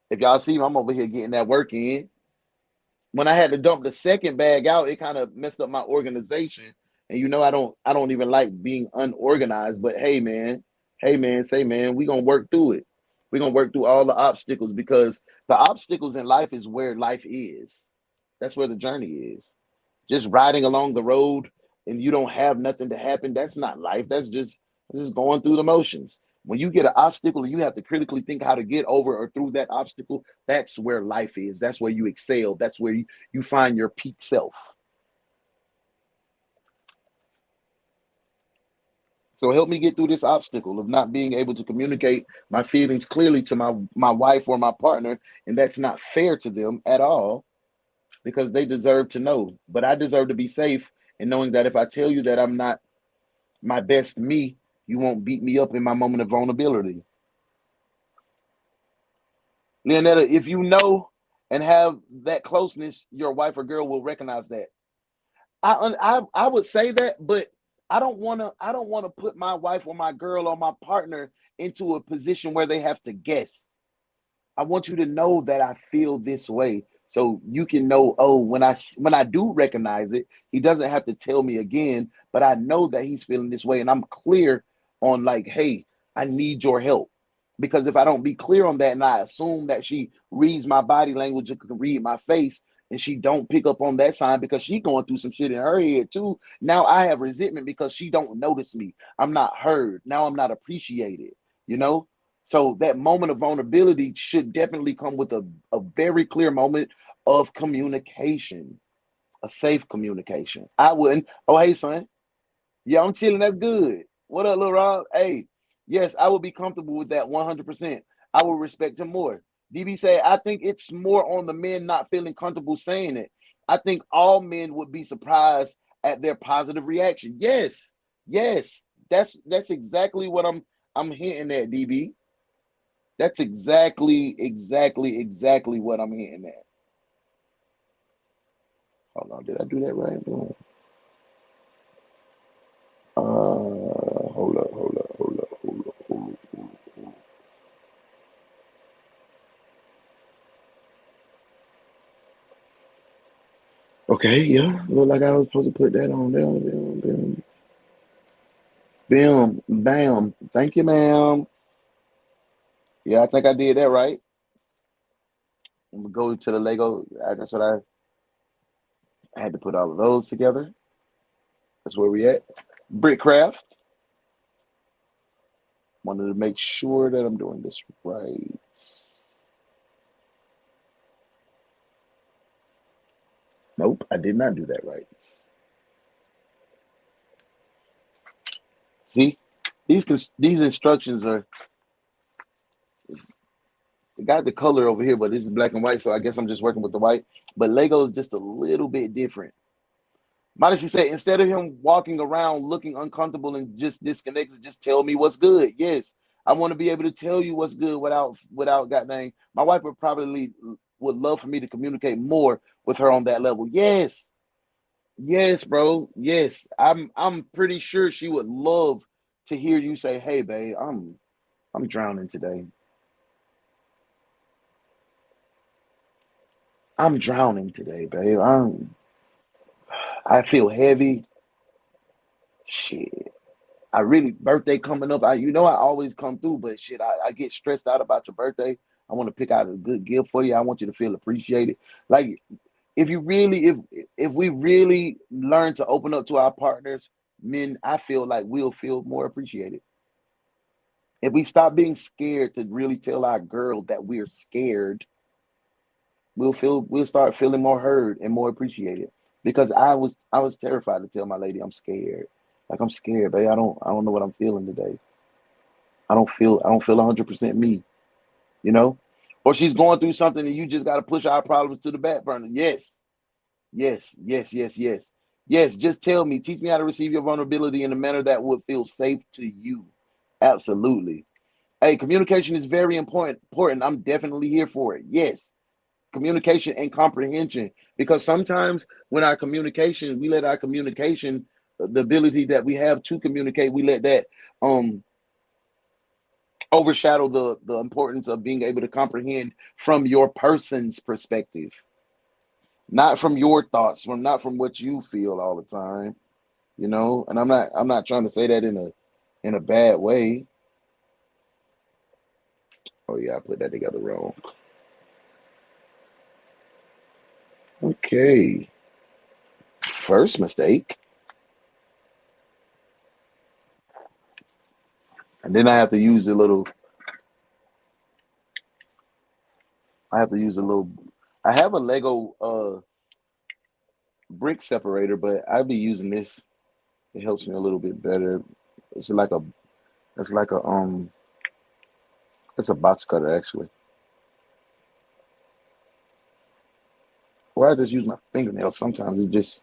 If y'all see me, I'm over here getting that work in. When I had to dump the second bag out, it kind of messed up my organization. And I don't even like being unorganized. But hey man, say man, we gonna work through it. We're gonna work through all the obstacles because the obstacles in life is where life is. That's where the journey is. Just riding along the road and you don't have nothing to happen, that's not life. That's just going through the motions. When you get an obstacle and you have to critically think how to get over or through that obstacle, that's where life is. That's where you excel. That's where you find your peak self. So help me get through this obstacle of not being able to communicate my feelings clearly to my wife or my partner, and that's not fair to them at all because they deserve to know. But I deserve to be safe and knowing that if I tell you that I'm not my best me, you won't beat me up in my moment of vulnerability. Leonetta, if you know and have that closeness, your wife or girl will recognize that. I would say that, but I don't wanna put my wife or my girl or my partner into a position where they have to guess. I want you to know that I feel this way. So you can know, oh, when I do recognize it, he doesn't have to tell me again, but I know that he's feeling this way and I'm clear on like, hey, I need your help. Because if I don't be clear on that and I assume that she reads my body language and can read my face and she don't pick up on that sign because she going through some shit in her head too, now I have resentment because she don't notice me. I'm not heard. Now I'm not appreciated, you know? So that moment of vulnerability should definitely come with a very clear moment of communication, a safe communication. I wouldn't, oh, hey, son. Yeah, I'm chilling. That's good. What up, little Rob? Hey, yes, I would be comfortable with that 100%. I would respect him more. DB said, I think it's more on the men not feeling comfortable saying it. I think all men would be surprised at their positive reaction. Yes, yes, that's exactly what I'm hinting at, DB. That's exactly what I'm hitting at. Hold on, did I do that right? Hold up. Okay, yeah, look like I was supposed to put that on there. Bam. Thank you, ma'am. Yeah, I think I did that right. I'm gonna go to the Lego. That's what I had to put all of those together. That's where we at. Brickcraft. Wanted to make sure that I'm doing this right. Nope, I did not do that right. See, these instructions are. It got the color over here, but this is black and white, so I guess I'm just working with the white. But Lego is just a little bit different. Modesty said, instead of him walking around looking uncomfortable and just disconnected, just tell me what's good. Yes, I want to be able to tell you what's good without goddamn. My wife would love for me to communicate more with her on that level. Yes, yes, bro. Yes, I'm pretty sure she would love to hear you say, "Hey, babe, I'm drowning today. I'm drowning today, babe. I feel heavy. Shit. I really birthday coming up. I always come through, but shit, I get stressed out about your birthday. I want to pick out a good gift for you. I want you to feel appreciated. Like if we really learn to open up to our partners, men, I feel like we'll feel more appreciated. If we stop being scared to really tell our girl that we're scared, we'll start feeling more heard and more appreciated. Because I was terrified to tell my lady I'm scared. Like I'm scared, babe. I don't know what I'm feeling today. I don't feel 100% me, you know? Or she's going through something and you just got to push our problems to the back burner. Yes. Yes, yes, yes, yes. Yes, just tell me, teach me how to receive your vulnerability in a manner that would feel safe to you. Absolutely. Hey, communication is very important. I'm definitely here for it. Yes. Communication and comprehension. Because sometimes when we let our communication, the ability that we have to communicate, we let that um overshadow the importance of being able to comprehend from your person's perspective, not from your thoughts, not from what you feel all the time, and I'm not trying to say that in a bad way. Oh yeah, I put that together wrong. Okay, first mistake, and then I have to use a little. I have a Lego brick separator, but I'll be using this. It helps me a little bit better. It's like a it's like a it's a box cutter actually. Or I just use my fingernails. Sometimes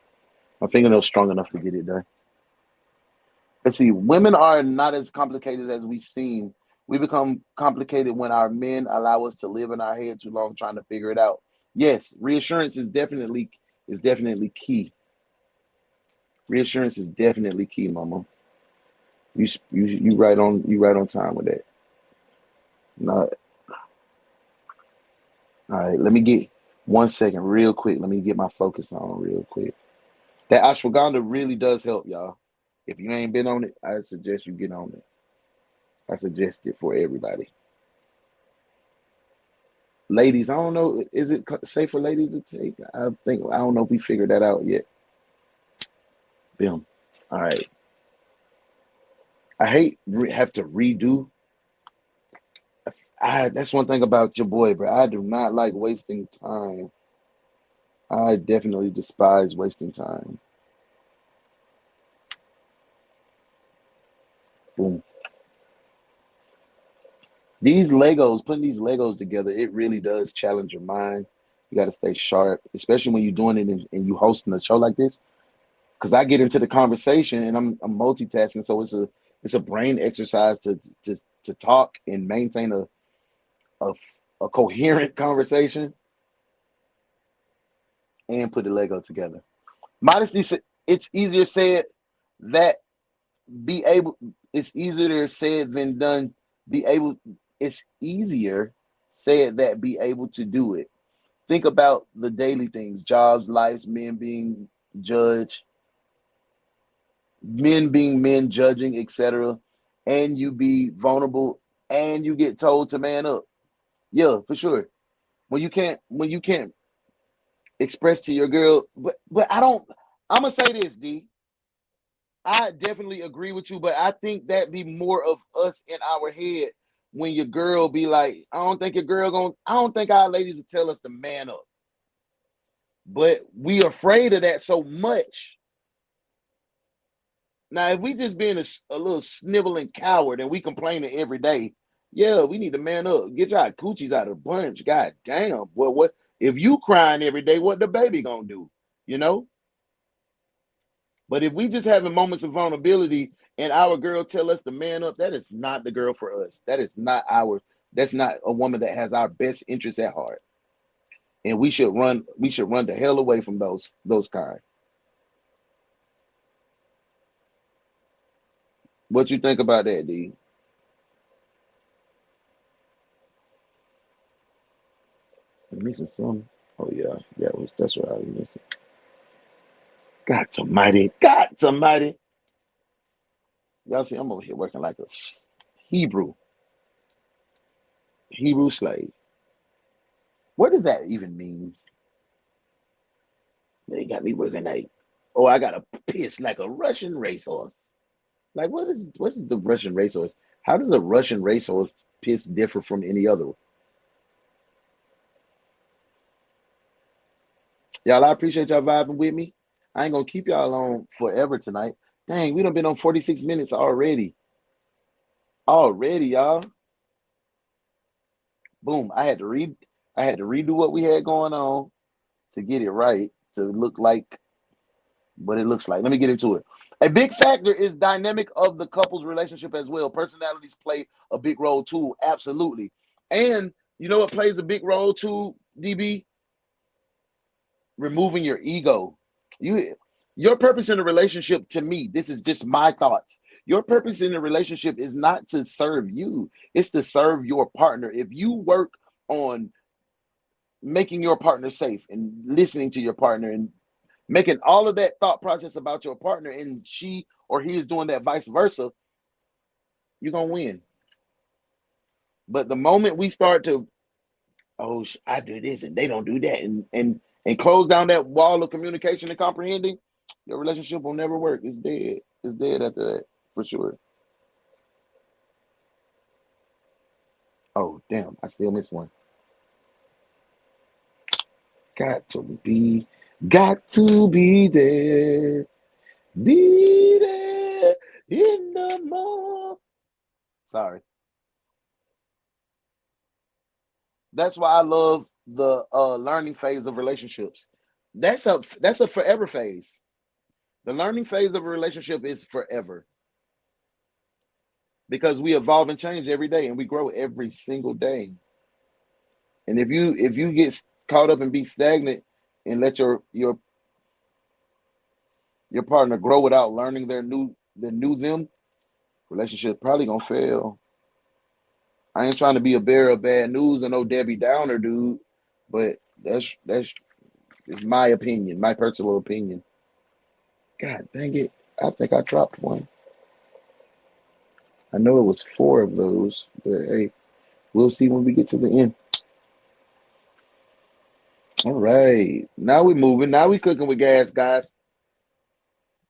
my fingernails strong enough to get it done. Let's see, women are not as complicated as we seem. We become complicated when our men allow us to live in our head too long trying to figure it out. Yes, reassurance is definitely key. Reassurance is definitely key, mama. You right on time with that. No, all right, let me get 1 second, real quick. Let me get my focus on real quick. That ashwagandha really does help, y'all. If you ain't been on it, I suggest you get on it. I suggest it for everybody. Ladies, I don't know, is it safe for ladies to take? I don't know if we figured that out yet. Boom. All right. I hate have to redo. That's one thing about your boy, bro. I do not like wasting time. I definitely despise wasting time. Boom. Putting these Legos together, it really does challenge your mind. You got to stay sharp, especially when you're doing it and you hosting a show like this. Because I get into the conversation and I'm multitasking, so it's a brain exercise to talk and maintain a a coherent conversation and put the Lego together. Modesty, it's easier said that be able. It's easier said than done. Be able. It's easier said that be able to do it. Think about the daily things: jobs, lives, men being judged, men being men, judging, etc. And you be vulnerable, and you get told to man up. Yeah, for sure. When you can't express to your girl, but I don't. I'm gonna say this, D. I definitely agree with you, but I think that be more of us in our head when your girl be like, I don't think our ladies will tell us to man up. But we afraid of that so much Now, if we just being a little sniveling coward and we complaining every day, yeah, we need to man up. Get your coochies out of the bunch. God damn. Well, what if you crying every day? What the baby gonna do? You know. But if we just having moments of vulnerability and our girl tell us to man up, that is not the girl for us. That is not our. That's not a woman that has our best interests at heart. And we should run. We should run the hell away from those kind. What you think about that, D? I'm missing something. Oh yeah, that's what I was missing. God Almighty, God Almighty. Y'all see, I'm over here working like a Hebrew Hebrew slave. What does that even mean? They got me working like, oh, I got to piss like a Russian racehorse. Like, what is the Russian racehorse? How does a Russian racehorse piss differ from any other one? Y'all, I appreciate y'all vibing with me. I ain't gonna keep y'all on forever tonight. Dang, we done been on 46 minutes already. Already, y'all. Boom. I had to redo what we had going on to get it right, to look like what it looks like. Let me get into it. A big factor is dynamic of the couple's relationship as well. Personalities play a big role too, absolutely. And you know what plays a big role too, DB? Removing your ego. You your purpose in a relationship, to me, this is just my thoughts. Your purpose in a relationship is not to serve you, it's to serve your partner. If you work on making your partner safe and listening to your partner and making all of that thought process about your partner, and she or he is doing that vice versa, you're gonna win. But the moment we start to, oh, I do this and they don't do that, and close down that wall of communication and comprehending, your relationship will never work. It's dead. It's dead after that, for sure. Oh damn, I still missed one. Got to be, got to be there, be there in the morning. Sorry. That's why I love the learning phase of relationships. That's a forever phase. The learning phase of a relationship is forever because we evolve and change every day and we grow every single day. And if you get caught up and be stagnant and let your partner grow without learning their new them, relationship probably gonna fail. I ain't trying to be a bearer of bad news or no Debbie Downer, dude, but that's is my opinion, my personal opinion. God dang it. I think I dropped one. I know it was four of those, but hey, we'll see when we get to the end. All right. Now we moving. Now we cooking with gas, guys.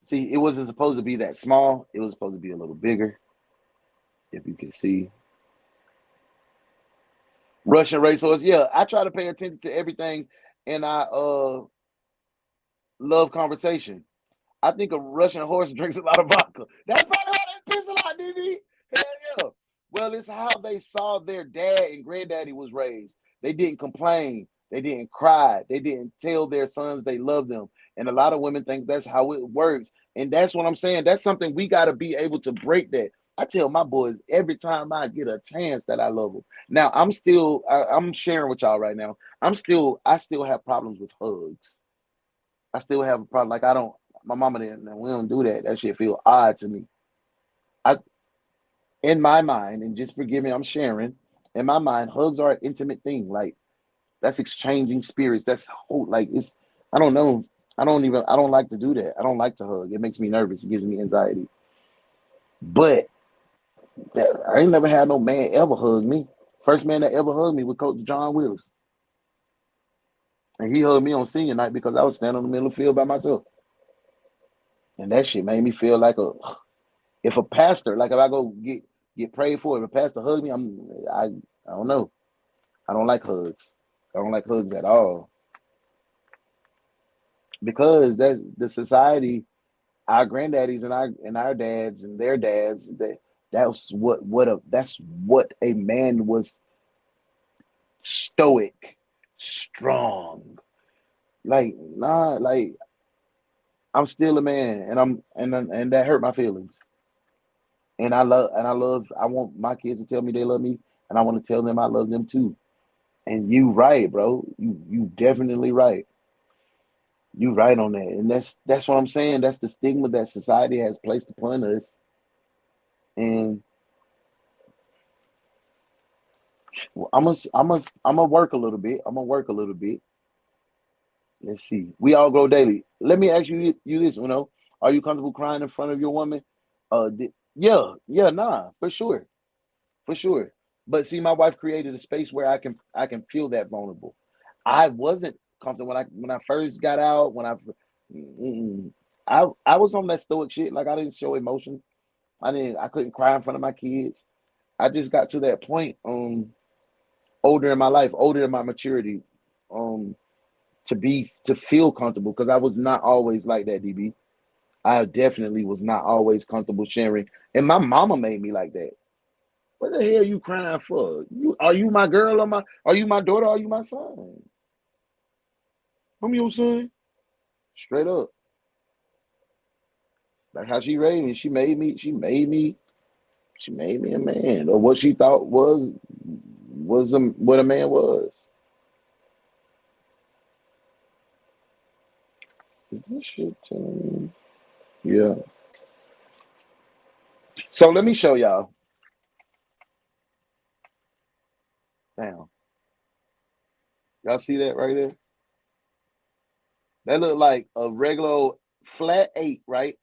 See, it wasn't supposed to be that small. It was supposed to be a little bigger, if you can see. Russian racehorse. Yeah, I try to pay attention to everything and I love conversation. I think a Russian horse drinks a lot of vodka. That's probably why they piss a lot, DB. Hell yeah. Well, it's how they saw their dad and granddaddy was raised. They didn't complain. They didn't cry. They didn't tell their sons they love them. And a lot of women think that's how it works. And that's what I'm saying. That's something we got to be able to break that. I tell my boys every time I get a chance that I love them. Now I'm sharing with y'all right now. I still have problems with hugs. I still have a problem. Like I don't my mama didn't. We don't do that. That shit feel odd to me. I, in my mind, and just forgive me, I'm sharing. In my mind, hugs are an intimate thing. Like that's exchanging spirits. That's whole. Like it's. I don't know. I don't even. I don't like to do that. I don't like to hug. It makes me nervous. It gives me anxiety. But I ain't never had no man ever hug me. First man that ever hugged me was Coach John Willis, and he hugged me on senior night because I was standing on the middle of the field by myself, and that shit made me feel like a if a pastor, like if I go get prayed for, if a pastor hug me, I don't know. I don't like hugs. I don't like hugs at all because that's the society. our granddaddies and our dads and their dads, that's what a man was: stoic, strong. Like, nah, like I'm still a man, and that hurt my feelings. I want my kids to tell me they love me, and I want to tell them I love them too. And you right, bro. You definitely right. You right on that. And that's what I'm saying. That's the stigma that society has placed upon us. And I'm gonna work a little bit. I'm gonna work a little bit. Let's see. We all grow daily. Let me ask you this, are you comfortable crying in front of your woman? Yeah, yeah, nah, for sure. For sure. But see, my wife created a space where I can feel that vulnerable. I wasn't comfortable when I first got out. Mm, I was on that stoic shit. Like, I didn't show emotion. I couldn't cry in front of my kids. I just got to that point, older in my life, older in my maturity, um, to feel comfortable, because I was not always like that, DB. I definitely was not always comfortable sharing, and my mama made me like that. What the hell you crying for? Are you my girl, or are you my daughter, or are you my son? I'm your son. Straight up. Like how she raised me. She made me a man. Or what she thought what a man was. Is this shit telling me? Yeah. So let me show y'all. Damn. Y'all see that right there? That look like a regular old flat eight, right?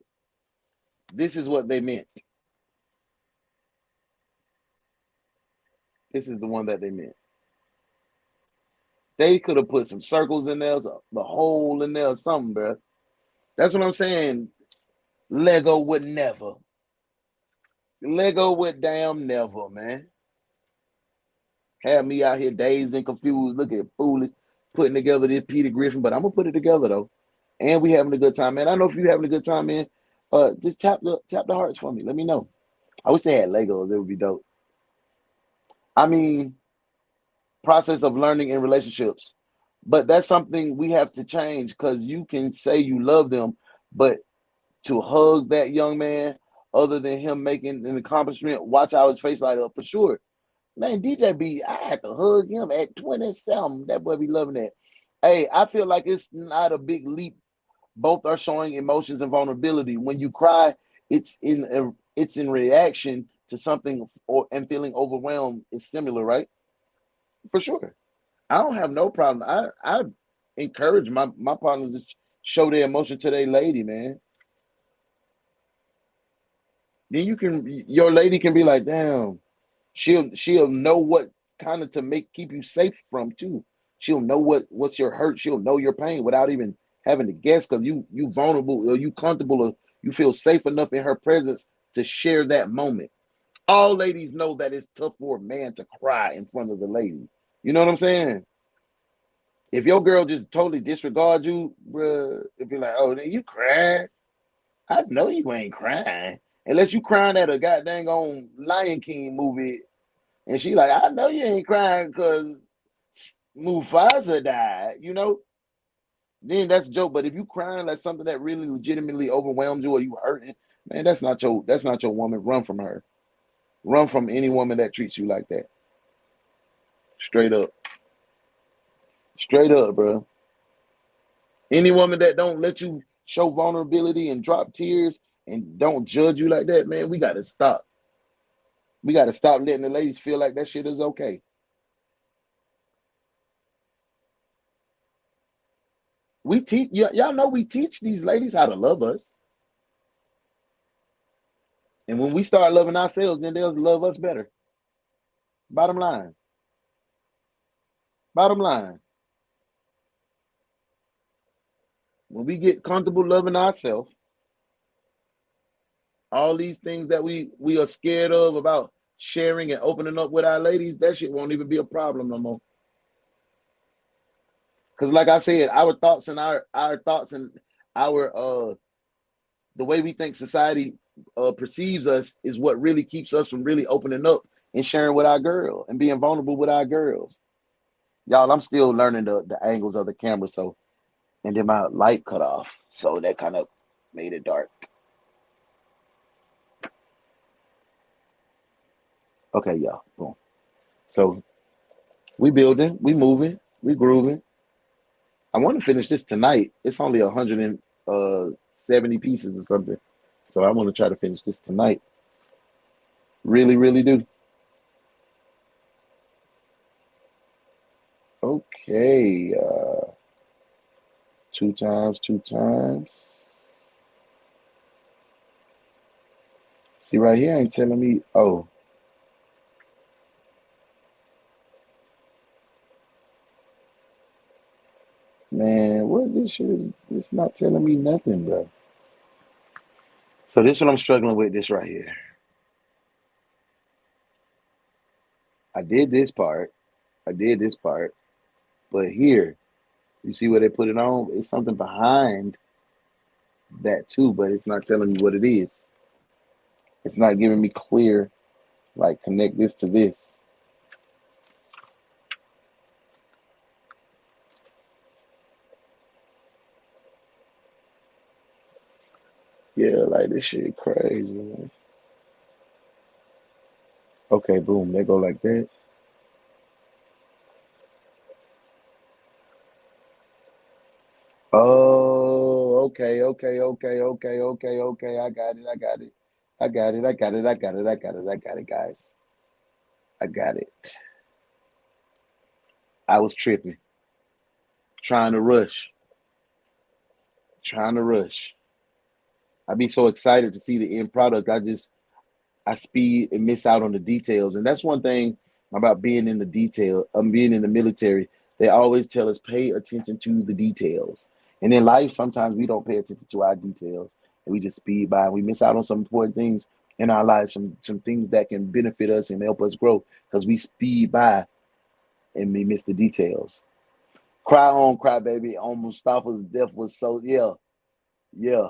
This is what they meant. This is the one that they meant. They could have put some circles in there, the hole in there, or something, bro. That's what I'm saying. Lego would never. Lego would damn never, man. Have me out here dazed and confused, looking foolish, putting together this Peter Griffin, but I'm gonna put it together though. And we having a good time, man. I know if you having a good time, man. Just tap the hearts for me. Let me know. I wish they had Legos. It would be dope. I mean, process of learning in relationships. But that's something we have to change, because you can say you love them, but to hug that young man, other than him making an accomplishment, watch how his face light up for sure. Man, DJ B, I had to hug him at 27. That boy be loving that. Hey, I feel like it's not a big leap. Both are showing emotions and vulnerability. When you cry, it's in reaction to something, and feeling overwhelmed is similar, right? For sure. I don't have no problem. I encourage my partners to show their emotion to their lady, man. Then your lady can be like, damn. She'll know what kind of to make keep you safe from too. She'll know what's your hurt. She'll know your pain without even having to guess, because you vulnerable, or you comfortable, or you feel safe enough in her presence to share that moment. All ladies know that it's tough for a man to cry in front of the lady. You know what I'm saying? If your girl just totally disregard you, bruh, it'd be like, oh, then you crying. I know you ain't crying. Unless you crying at a goddamn on Lion King movie, and she like, I know you ain't crying because Mufasa died. Then that's a joke. But if you crying like something that really legitimately overwhelms you, or you hurting, man, that's not your woman. Run from her. Run from any woman that treats you like that. Straight up. Straight up, bro. Any woman that don't let you show vulnerability and drop tears and don't judge you like that, man, we gotta stop. We gotta stop letting the ladies feel like that shit is okay. Y'all know we teach these ladies how to love us. And when we start loving ourselves, then they'll love us better. Bottom line. Bottom line. When we get comfortable loving ourselves, all these things that we are scared of about sharing and opening up with our ladies, that shit won't even be a problem no more. Because like I said, our thoughts and our the way we think society perceives us is what really keeps us from really opening up and sharing with our girl and being vulnerable with our girls. Y'all, I'm still learning the angles of the camera, so and then my light cut off, so that kind of made it dark. Okay, y'all, boom. So we building, we moving, we grooving. I want to finish this tonight. It's only 170 pieces or something, so I want to try to finish this tonight. Really, really do. Okay, two times, two times. See right here, ain't telling me. Oh, man, what this shit is? It's not telling me nothing, bro. So this one I'm struggling with. This right here. I did this part. I did this part, but here, you see where they put it on? It's something behind that too, but it's not telling me what it is. It's not giving me clear, like connect this to this. Yeah, like this shit crazy, man. Okay, boom, they go like that. Oh, okay, okay, okay, okay, okay, okay. I got it, I got it. I got it, I got it, I got it, I got it, I got it, guys. I got it. I was tripping, trying to rush, trying to rush. I'd be so excited to see the end product. I speed and miss out on the details. And that's one thing about being in the detail, being in the military. They always tell us pay attention to the details. And in life, sometimes we don't pay attention to our details and we just speed by. We miss out on some important things in our lives, some things that can benefit us and help us grow because we speed by and we miss the details. Cry on, cry baby on Mustafa's death was so yeah, yeah.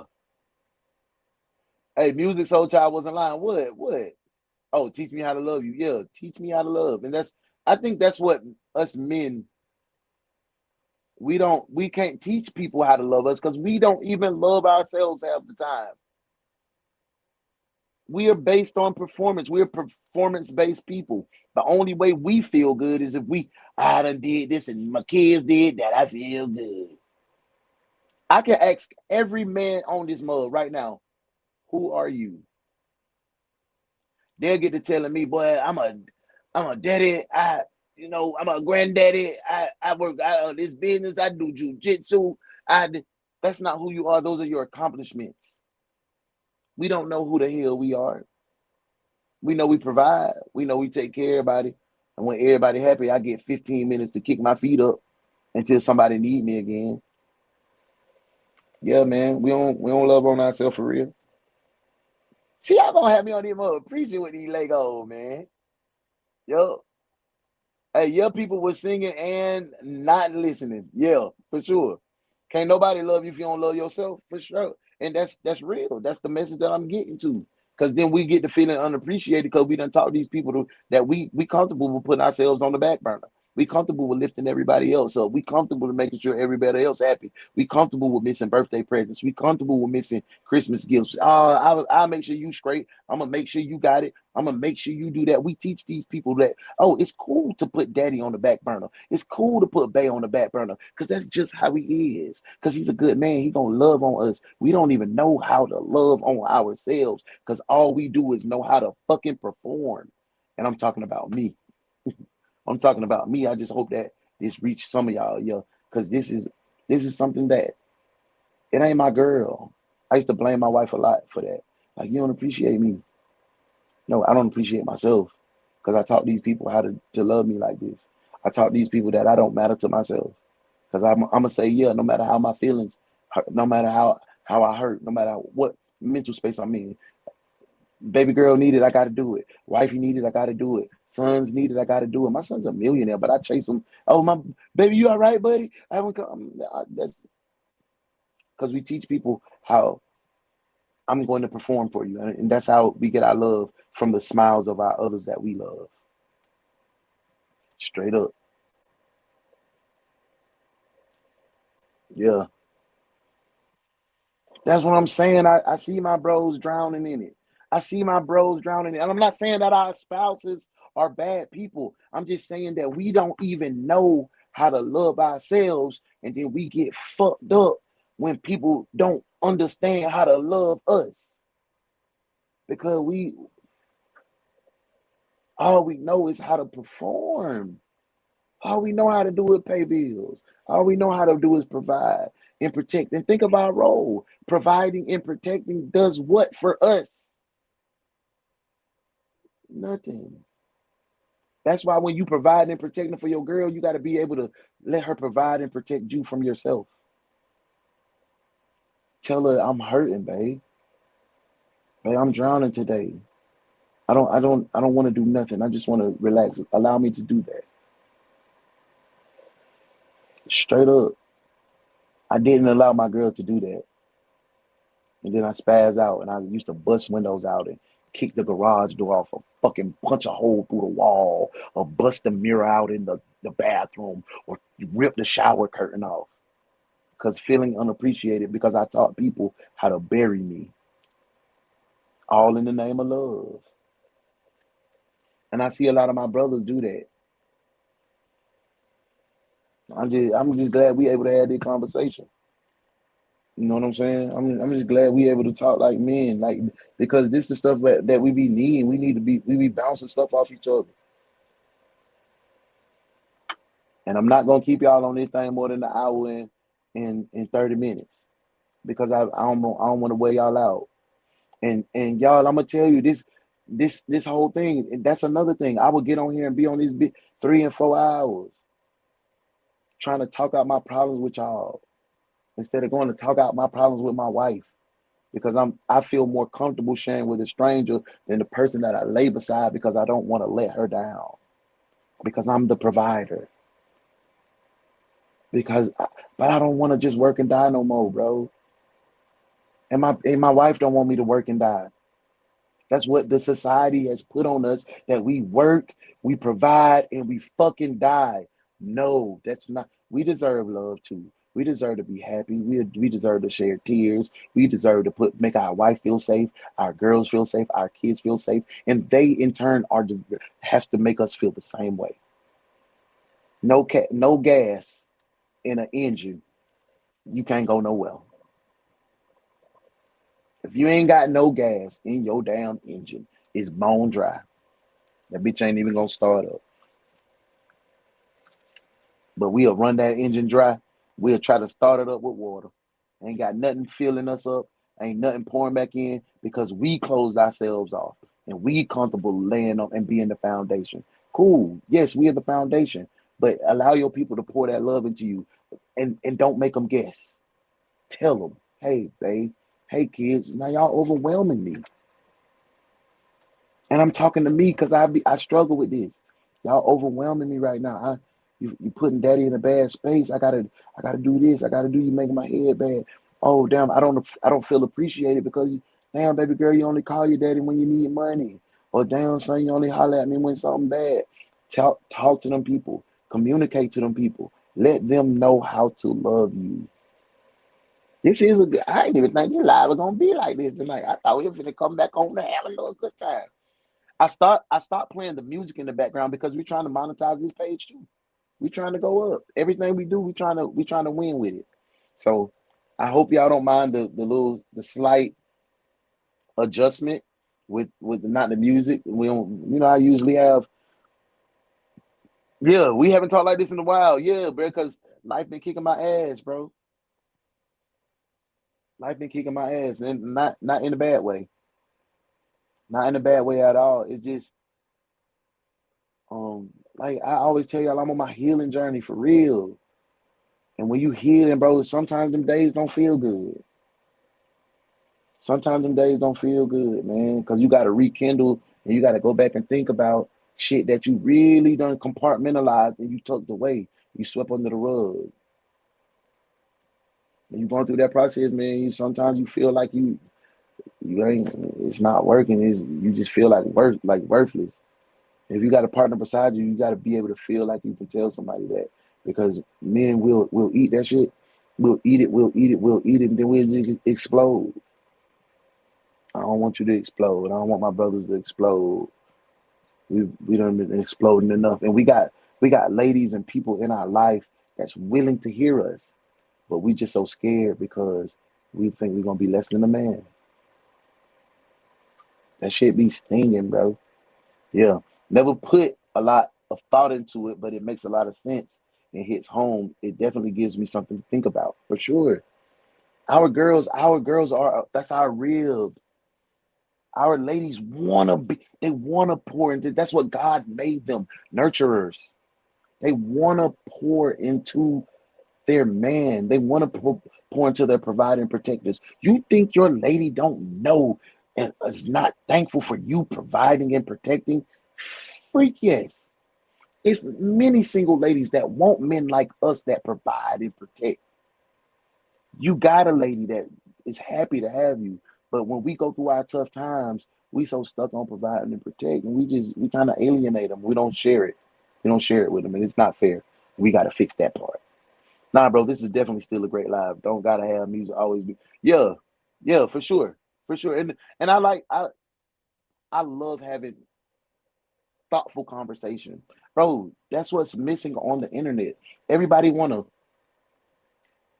Hey, Music Soul Child wasn't lying. What? What? Oh, teach me how to love you. Yeah, teach me how to love. And that's I think that's what us men we can't teach people how to love us because we don't even love ourselves half the time. We are based on performance. We're performance based people. The only way we feel good is if I done did this and my kids did that. I feel good. I can ask every man on this mug right now, who are you? They'll get to telling me, boy, I'm a daddy. I'm a granddaddy. I work this business. I do jujitsu. That's not who you are. Those are your accomplishments. We don't know who the hell we are. We know we provide. We know we take care of everybody. And when everybody happy, I get 15 minutes to kick my feet up until somebody need me again. Yeah, man. We don't love on ourselves for real. See, y'all gonna have me on them up preaching with these Legos, man. Yo, hey, yeah, people were singing and not listening. Yeah, for sure. Can't nobody love you if you don't love yourself, for sure. And that's real. That's the message that I'm getting to. Because then we get the feeling unappreciated because we done taught these people that we comfortable with putting ourselves on the back burner. We comfortable with lifting everybody else up. We comfortable with making sure everybody else happy. We comfortable with missing birthday presents. We comfortable with missing Christmas gifts. I'll make sure you straight. I'm gonna make sure you got it. I'm gonna make sure you do that. We teach these people that it's cool to put daddy on the back burner. It's cool to put Bay on the back burner because that's just how he is. Because he's a good man. He gonna love on us. We don't even know how to love on ourselves because all we do is know how to fucking perform. And I'm talking about me. I'm talking about me. I just hope that this reached some of y'all, yeah, because this is something that it ain't my girl. I used to blame my wife a lot for that. Like you don't appreciate me. No, I don't appreciate myself because I taught these people how to love me like this. I taught these people that I don't matter to myself because I'm gonna say yeah, no matter how my feelings, no matter how I hurt, no matter what mental space I'm in. Baby girl needed, I got to do it. Wifey needed, I got to do it. Sons needed, I got to do it. My son's a millionaire, but I chase him. Oh my baby, you all right, buddy? I haven't come. That's because we teach people how I'm going to perform for you. And that's how we get our love, from the smiles of our others that we love. Straight up. Yeah. That's what I'm saying. I see my bros drowning in it. I see my bros drowning in it. And I'm not saying that our spouses are bad people. I'm just saying that we don't even know how to love ourselves. And then we get fucked up when people don't understand how to love us. Because all we know is how to perform. All we know how to do is pay bills. All we know how to do is provide and protect. And think of our role. Providing and protecting does what for us? Nothing. That's why when you provide and protecting for your girl, you got to be able to let her provide and protect you from yourself. Tell her, I'm hurting, babe. Babe, I'm drowning today. I don't want to do nothing. I just want to relax. Allow me to do that. Straight up. I didn't allow my girl to do that. And then I spaz out and I used to bust windows out and kick the garage door off, or fucking punch a hole through the wall, or bust the mirror out in the bathroom, or rip the shower curtain off. Because feeling unappreciated, because I taught people how to bury me, all in the name of love. And I see a lot of my brothers do that. I'm just glad we able to have this conversation. You know what I'm saying? I'm just glad we able to talk like men, like, because this the stuff that we be needing. We be bouncing stuff off each other. And I'm not gonna keep y'all on this thing more than an hour in 30 minutes, because I don't want to wear y'all out. And y'all, I'm gonna tell you this whole thing. That's another thing. I would get on here and be on these big 3 and 4 hours trying to talk out my problems with y'all, instead of going to talk out my problems with my wife, because I feel more comfortable sharing with a stranger than the person that I lay beside, because I don't want to let her down, because I'm the provider. But I don't want to just work and die no more, bro. And my wife don't want me to work and die. That's what the society has put on us, that we work, we provide, and we fucking die. No, that's not. We deserve love too. We deserve to be happy. We deserve to share tears. We deserve to make our wife feel safe, our girls feel safe, our kids feel safe, and they in turn are just have to make us feel the same way. No gas in an engine, you can't go nowhere. If you ain't got no gas in your damn engine, it's bone dry. That bitch ain't even gonna start up. But we'll run that engine dry. We'll try to start it up with water. Ain't got nothing filling us up. Ain't nothing pouring back in, because we closed ourselves off and we comfortable laying on and being the foundation. Cool. Yes, we are the foundation, but allow your people to pour that love into you, and don't make them guess. Tell them, hey, babe, hey, kids, now y'all overwhelming me. And I'm talking to me, because I struggle with this. Y'all overwhelming me right now. You putting daddy in a bad space. I gotta do this. I gotta do, you making my head bad. Oh damn, I don't feel appreciated, because damn, baby girl, you only call your daddy when you need money. Or damn, son, you only holler at me when something bad. Talk to them people. Communicate to them people. Let them know how to love you. This is a good. I didn't even think your live was gonna be like this tonight. I thought we were gonna come back home to have a little good time. I stopped playing the music in the background, because we're trying to monetize this page too. We're trying to go up. Everything we do, we trying to win with it. So I hope y'all don't mind the slight adjustment with not the music. We don't, I usually have. Yeah, we haven't talked like this in a while. Yeah, bro, because life been kicking my ass, bro. Life been kicking my ass, and not in a bad way. Not in a bad way at all. It's just like I always tell y'all, I'm on my healing journey for real. And when you healing, bro, sometimes them days don't feel good. Sometimes them days don't feel good, man, because you got to rekindle, and you got to go back and think about shit that you really done compartmentalized and you tucked away. You swept under the rug. When you going through that process, man, sometimes you feel like You ain't. It's not working. You just feel like worthless. If you got a partner beside you, you got to be able to feel like you can tell somebody that, because men will eat that shit. We'll eat it. We'll eat it. We'll eat it, and then we'll just explode. I don't want you to explode. I don't want my brothers to explode. We done been exploding enough, and we got ladies and people in our life that's willing to hear us, but we just so scared because we think we're gonna be less than a man. That shit be stinging, bro. Yeah, never put a lot of thought into it, but it makes a lot of sense and hits home. It definitely gives me something to think about for sure. Our girls are that's our rib. Our ladies wanna be, they wanna pour into. That's what God made them, nurturers. They wanna pour into their man. They wanna pour into their provider and protectors. You think your lady don't know and is not thankful for you providing and protecting? Freak yes. It's many single ladies that want men like us that provide and protect. You got a lady that is happy to have you, but when we go through our tough times, we so stuck on providing and protect, and we kind of alienate them. We don't share it. We don't share it with them, and it's not fair. We got to fix that part. Nah, bro, this is definitely still a great live. Don't gotta have music always be. Yeah, yeah, for sure. And I love having thoughtful conversation, bro. That's what's missing on the internet. Everybody wanna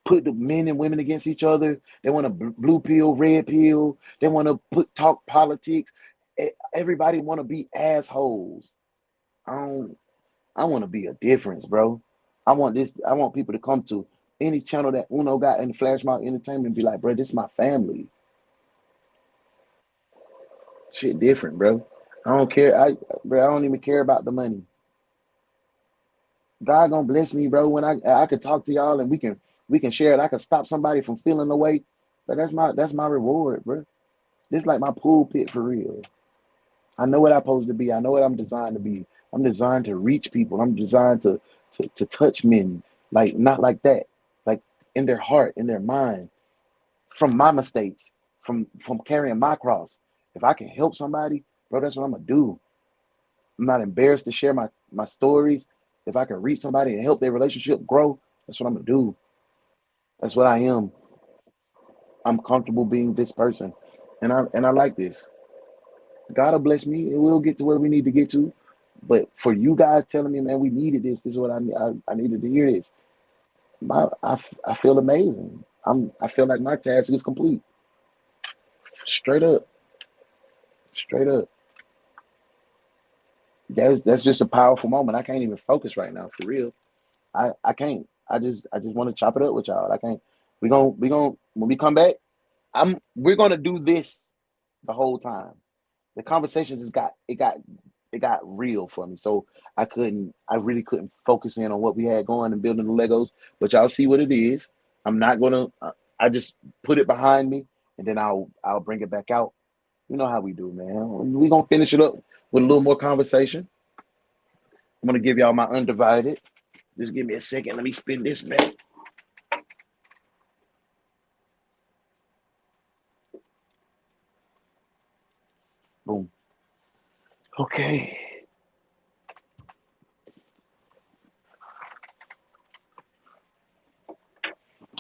put the men and women against each other. They want to blue pill, red pill. They want to put talk politics. Everybody want to be assholes. I don't. I want to be a difference, bro. I want this. I want people to come to any channel that Uno got in Flash Mob Entertainment and be like, bro, this is my family. Shit different, bro. I don't care. Bro, I don't even care about the money. God gonna bless me, bro. When I could talk to y'all and we can share it. I could stop somebody from feeling the way. But that's my reward, bro. This like my pulpit for real. I know what I'm supposed to be. I know what I'm designed to be. I'm designed to reach people. I'm designed to touch men, like not like that, like in their heart, in their mind, from my mistakes, from carrying my cross. If I can help somebody, bro, that's what I'm gonna do. I'm not embarrassed to share my stories. If I can reach somebody and help their relationship grow, that's what I'm gonna do. That's what I am. I'm comfortable being this person, and I like this. God will bless me, and we'll get to where we need to get to. But for you guys telling me, man, we needed this. This is what I needed to hear this. I feel amazing. I feel like my task is complete. Straight up, straight up. That's just a powerful moment. I can't even focus right now, for real. I can't. I just want to chop it up with y'all. I can't. We gonna when we come back, we're gonna do this the whole time. The conversation just got real for me. So I really couldn't focus in on what we had going and building the Legos. But y'all see what it is. I'm not gonna. I just put it behind me, and then I'll bring it back out. You know how we do, man. We gonna finish it up with a little more conversation. I'm gonna give y'all my undivided. Just give me a second. Let me spin this back. Boom. Okay.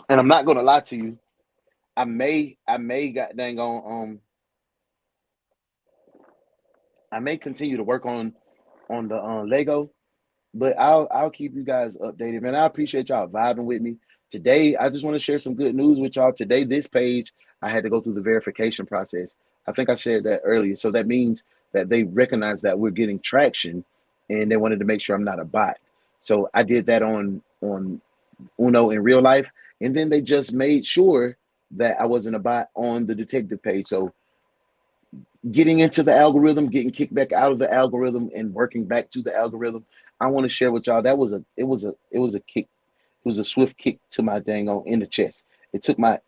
And I'm not gonna lie to you. I may got dang I may continue to work on the Lego, but I'll keep you guys updated, man. I appreciate y'all vibing with me today. I just want to share some good news with y'all today. This page, I had to go through the verification process. I think I shared that earlier. So that means that they recognize that we're getting traction, and they wanted to make sure I'm not a bot. So I did that on Uno in real life, and then they just made sure that I wasn't a bot on the detective page. So getting into the algorithm, getting kicked back out of the algorithm, and working back to the algorithm. I want to share with y'all that was a kick. It was a swift kick to my dang on in the chest. It took my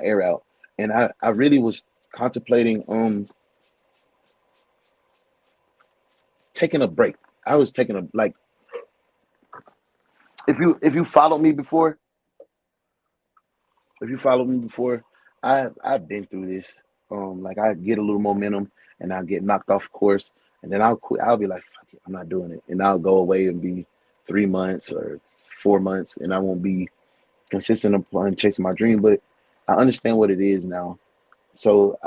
air out, and I really was contemplating taking a break. I was taking a like if you followed me before, if you followed me before, I've been through this. Like I get a little momentum and I'll get knocked off course, and then I'll quit. I'll be like, fuck it, I'm not doing it, and I'll go away and be 3 months or 4 months, and I won't be consistent upon chasing my dream. But I understand what it is now. So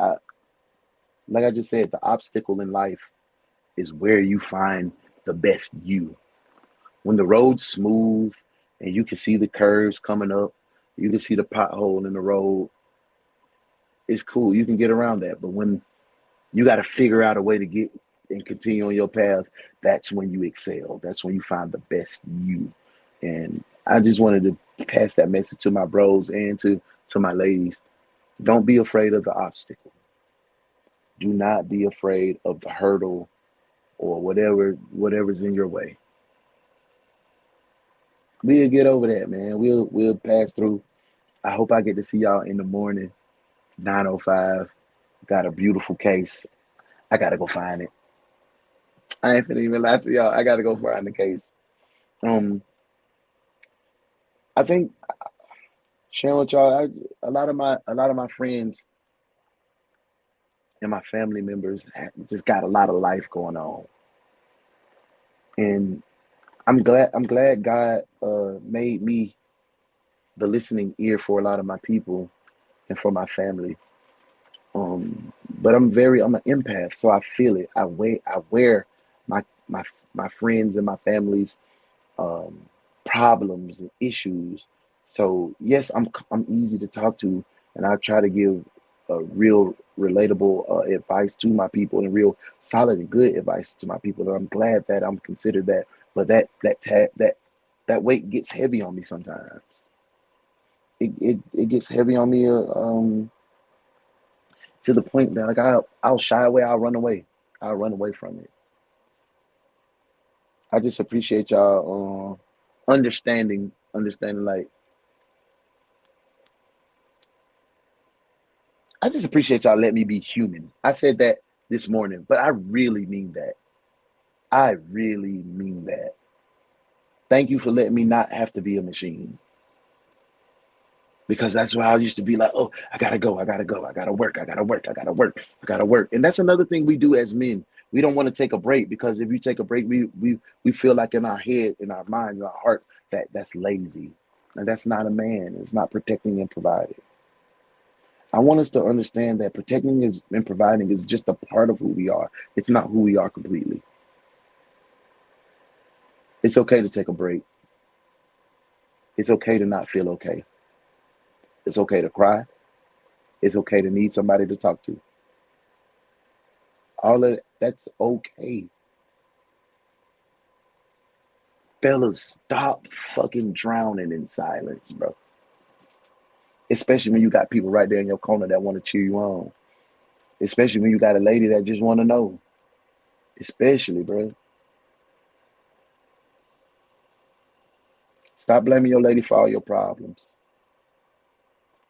like I just said, the obstacle in life is where you find the best you. When the road's smooth and you can see the curves coming up, you can see the pothole in the road, it's cool. You can get around that. But when you got to figure out a way to get and continue on your path, that's when you excel. That's when you find the best you. And I just wanted to pass that message to my bros and to my ladies. Don't be afraid of the obstacle. Do not be afraid of the hurdle or whatever's in your way. We'll get over that, man. We'll pass through. I hope I get to see y'all in the morning, 9:05. Got a beautiful case. I gotta go find it. I ain't finna even lie to y'all. I gotta go find the case. Um, I think sharing with y'all, a lot of my friends and my family members just got a lot of life going on, and I'm glad God made me the listening ear for a lot of my people and for my family. But I'm an empath, so I feel it. I wear my my my friends and my family's um, problems and issues. So yes, I'm easy to talk to, and I try to give real relatable advice to my people and real solid and good advice to my people. And I'm glad that I'm considered that. But that weight gets heavy on me sometimes. It gets heavy on me to the point that like I'll shy away, I'll run away from it. I just appreciate y'all understanding like I just appreciate y'all letting me be human. I said that this morning, but I really mean that. I really mean that. Thank you for letting me not have to be a machine. Because that's why I used to be like, oh, I gotta go, I gotta go, I gotta work, I gotta work, I gotta work, I gotta work. And that's another thing we do as men. We don't want to take a break because if you take a break, we feel like in our head, in our minds, in our hearts, that's lazy. And that's not a man. It's not protecting and providing. I want us to understand that protecting is and providing is just a part of who we are. It's not who we are completely. It's okay to take a break. It's okay to not feel okay. It's okay to cry. It's okay to need somebody to talk to. All of that's okay. Fellas, stop fucking drowning in silence, bro. Especially when you got people right there in your corner that want to cheer you on. Especially when you got a lady that just want to know. Especially, bro. Stop blaming your lady for all your problems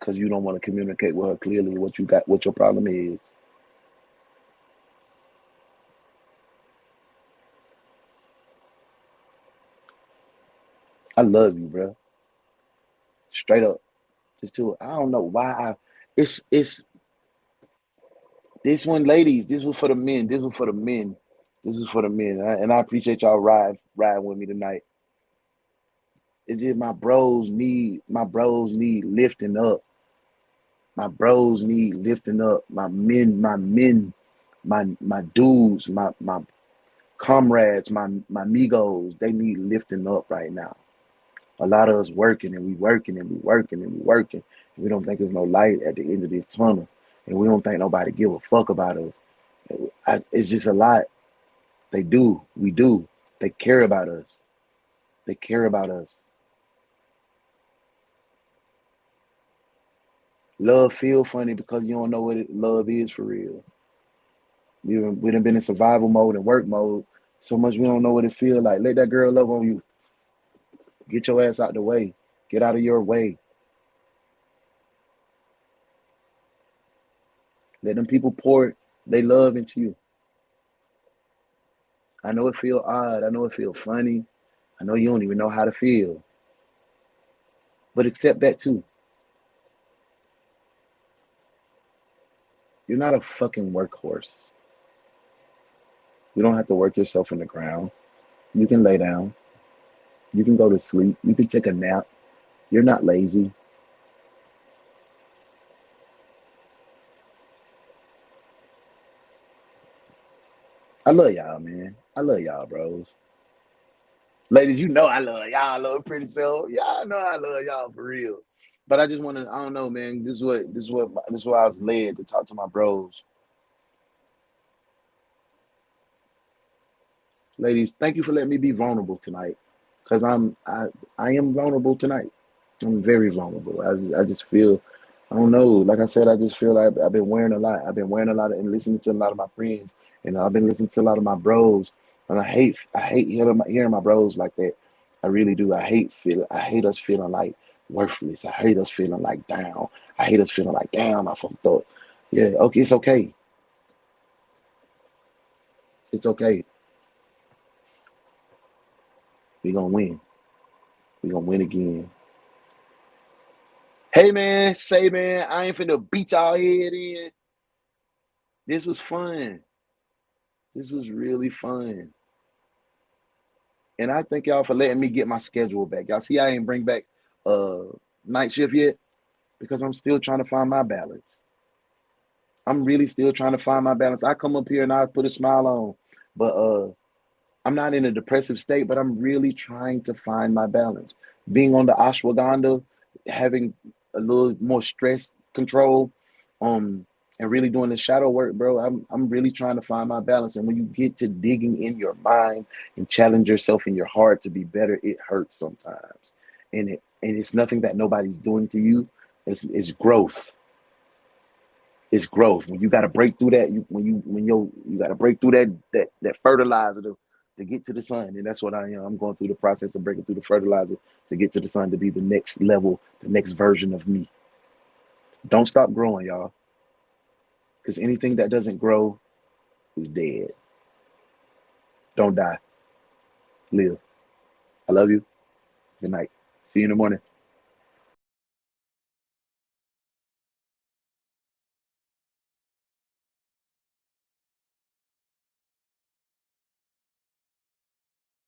because you don't want to communicate with her clearly what your problem is. I love you, bro. Straight up. Just do it. I don't know why it's this one, ladies. This was for the men. This was for the men. This is for the men. And I appreciate y'all riding with me tonight. It's just my bros need lifting up. My bros need lifting up. My men, my dudes, my comrades, my amigos, they need lifting up right now. A lot of us working and we working and we working and we working. And we don't think there's no light at the end of this tunnel. And we don't think nobody give a fuck about us. It's just a lot. They do. We do. They care about us. They care about us. Love feel funny because you don't know what love is for real. We done been in survival mode and work mode so much we don't know what it feel like. Let that girl love on you. Get your ass out the way. Get out of your way. Let them people pour they love into you. I know it feel odd. I know it feel funny. I know you don't even know how to feel. But accept that too. You're not a fucking workhorse. You don't have to work yourself in the ground. You can lay down. You can go to sleep. You can take a nap. You're not lazy. I love y'all, man. I love y'all, bros. Ladies, you know I love y'all. I love pretty self. Y'all know I love y'all for real. But I just want to. I don't know, man. This is why I was led to talk to my bros. Ladies, thank you for letting me be vulnerable tonight. Cause I am vulnerable tonight. I'm very vulnerable. I just feel, I don't know. Like I said, I just feel like I've been wearing a lot. I've been wearing a lot and listening to a lot of my friends, and I've been listening to a lot of my bros. And I hate hearing my bros like that. I really do. I hate us feeling like worthless. I hate us feeling like down. I hate us feeling like damn, I fucked up. Yeah, okay, it's okay. It's okay. We gonna win. We gonna win again. Hey man, say man, I ain't finna beat y'all head in. This was fun. This was really fun. And I thank y'all for letting me get my schedule back. Y'all see I ain't bring back uh night shift yet because I'm still trying to find my balance. I'm really still trying to find my balance. I come up here and I put a smile on, but I'm not in a depressive state, but I'm really trying to find my balance. Being on the ashwagandha, having a little more stress control, and really doing the shadow work, bro. I'm really trying to find my balance. And when you get to digging in your mind and challenge yourself in your heart to be better, it hurts sometimes. And it's nothing that nobody's doing to you. It's growth. It's growth. When you got to break through that, you got to break through that fertilizer to get to the sun, and that's what I am. I'm going through the process of breaking through the fertilizer to get to the sun to be the next level, the next version of me. Don't stop growing, y'all, because anything that doesn't grow is dead. Don't die. Live. I love you. Good night. See you in the morning.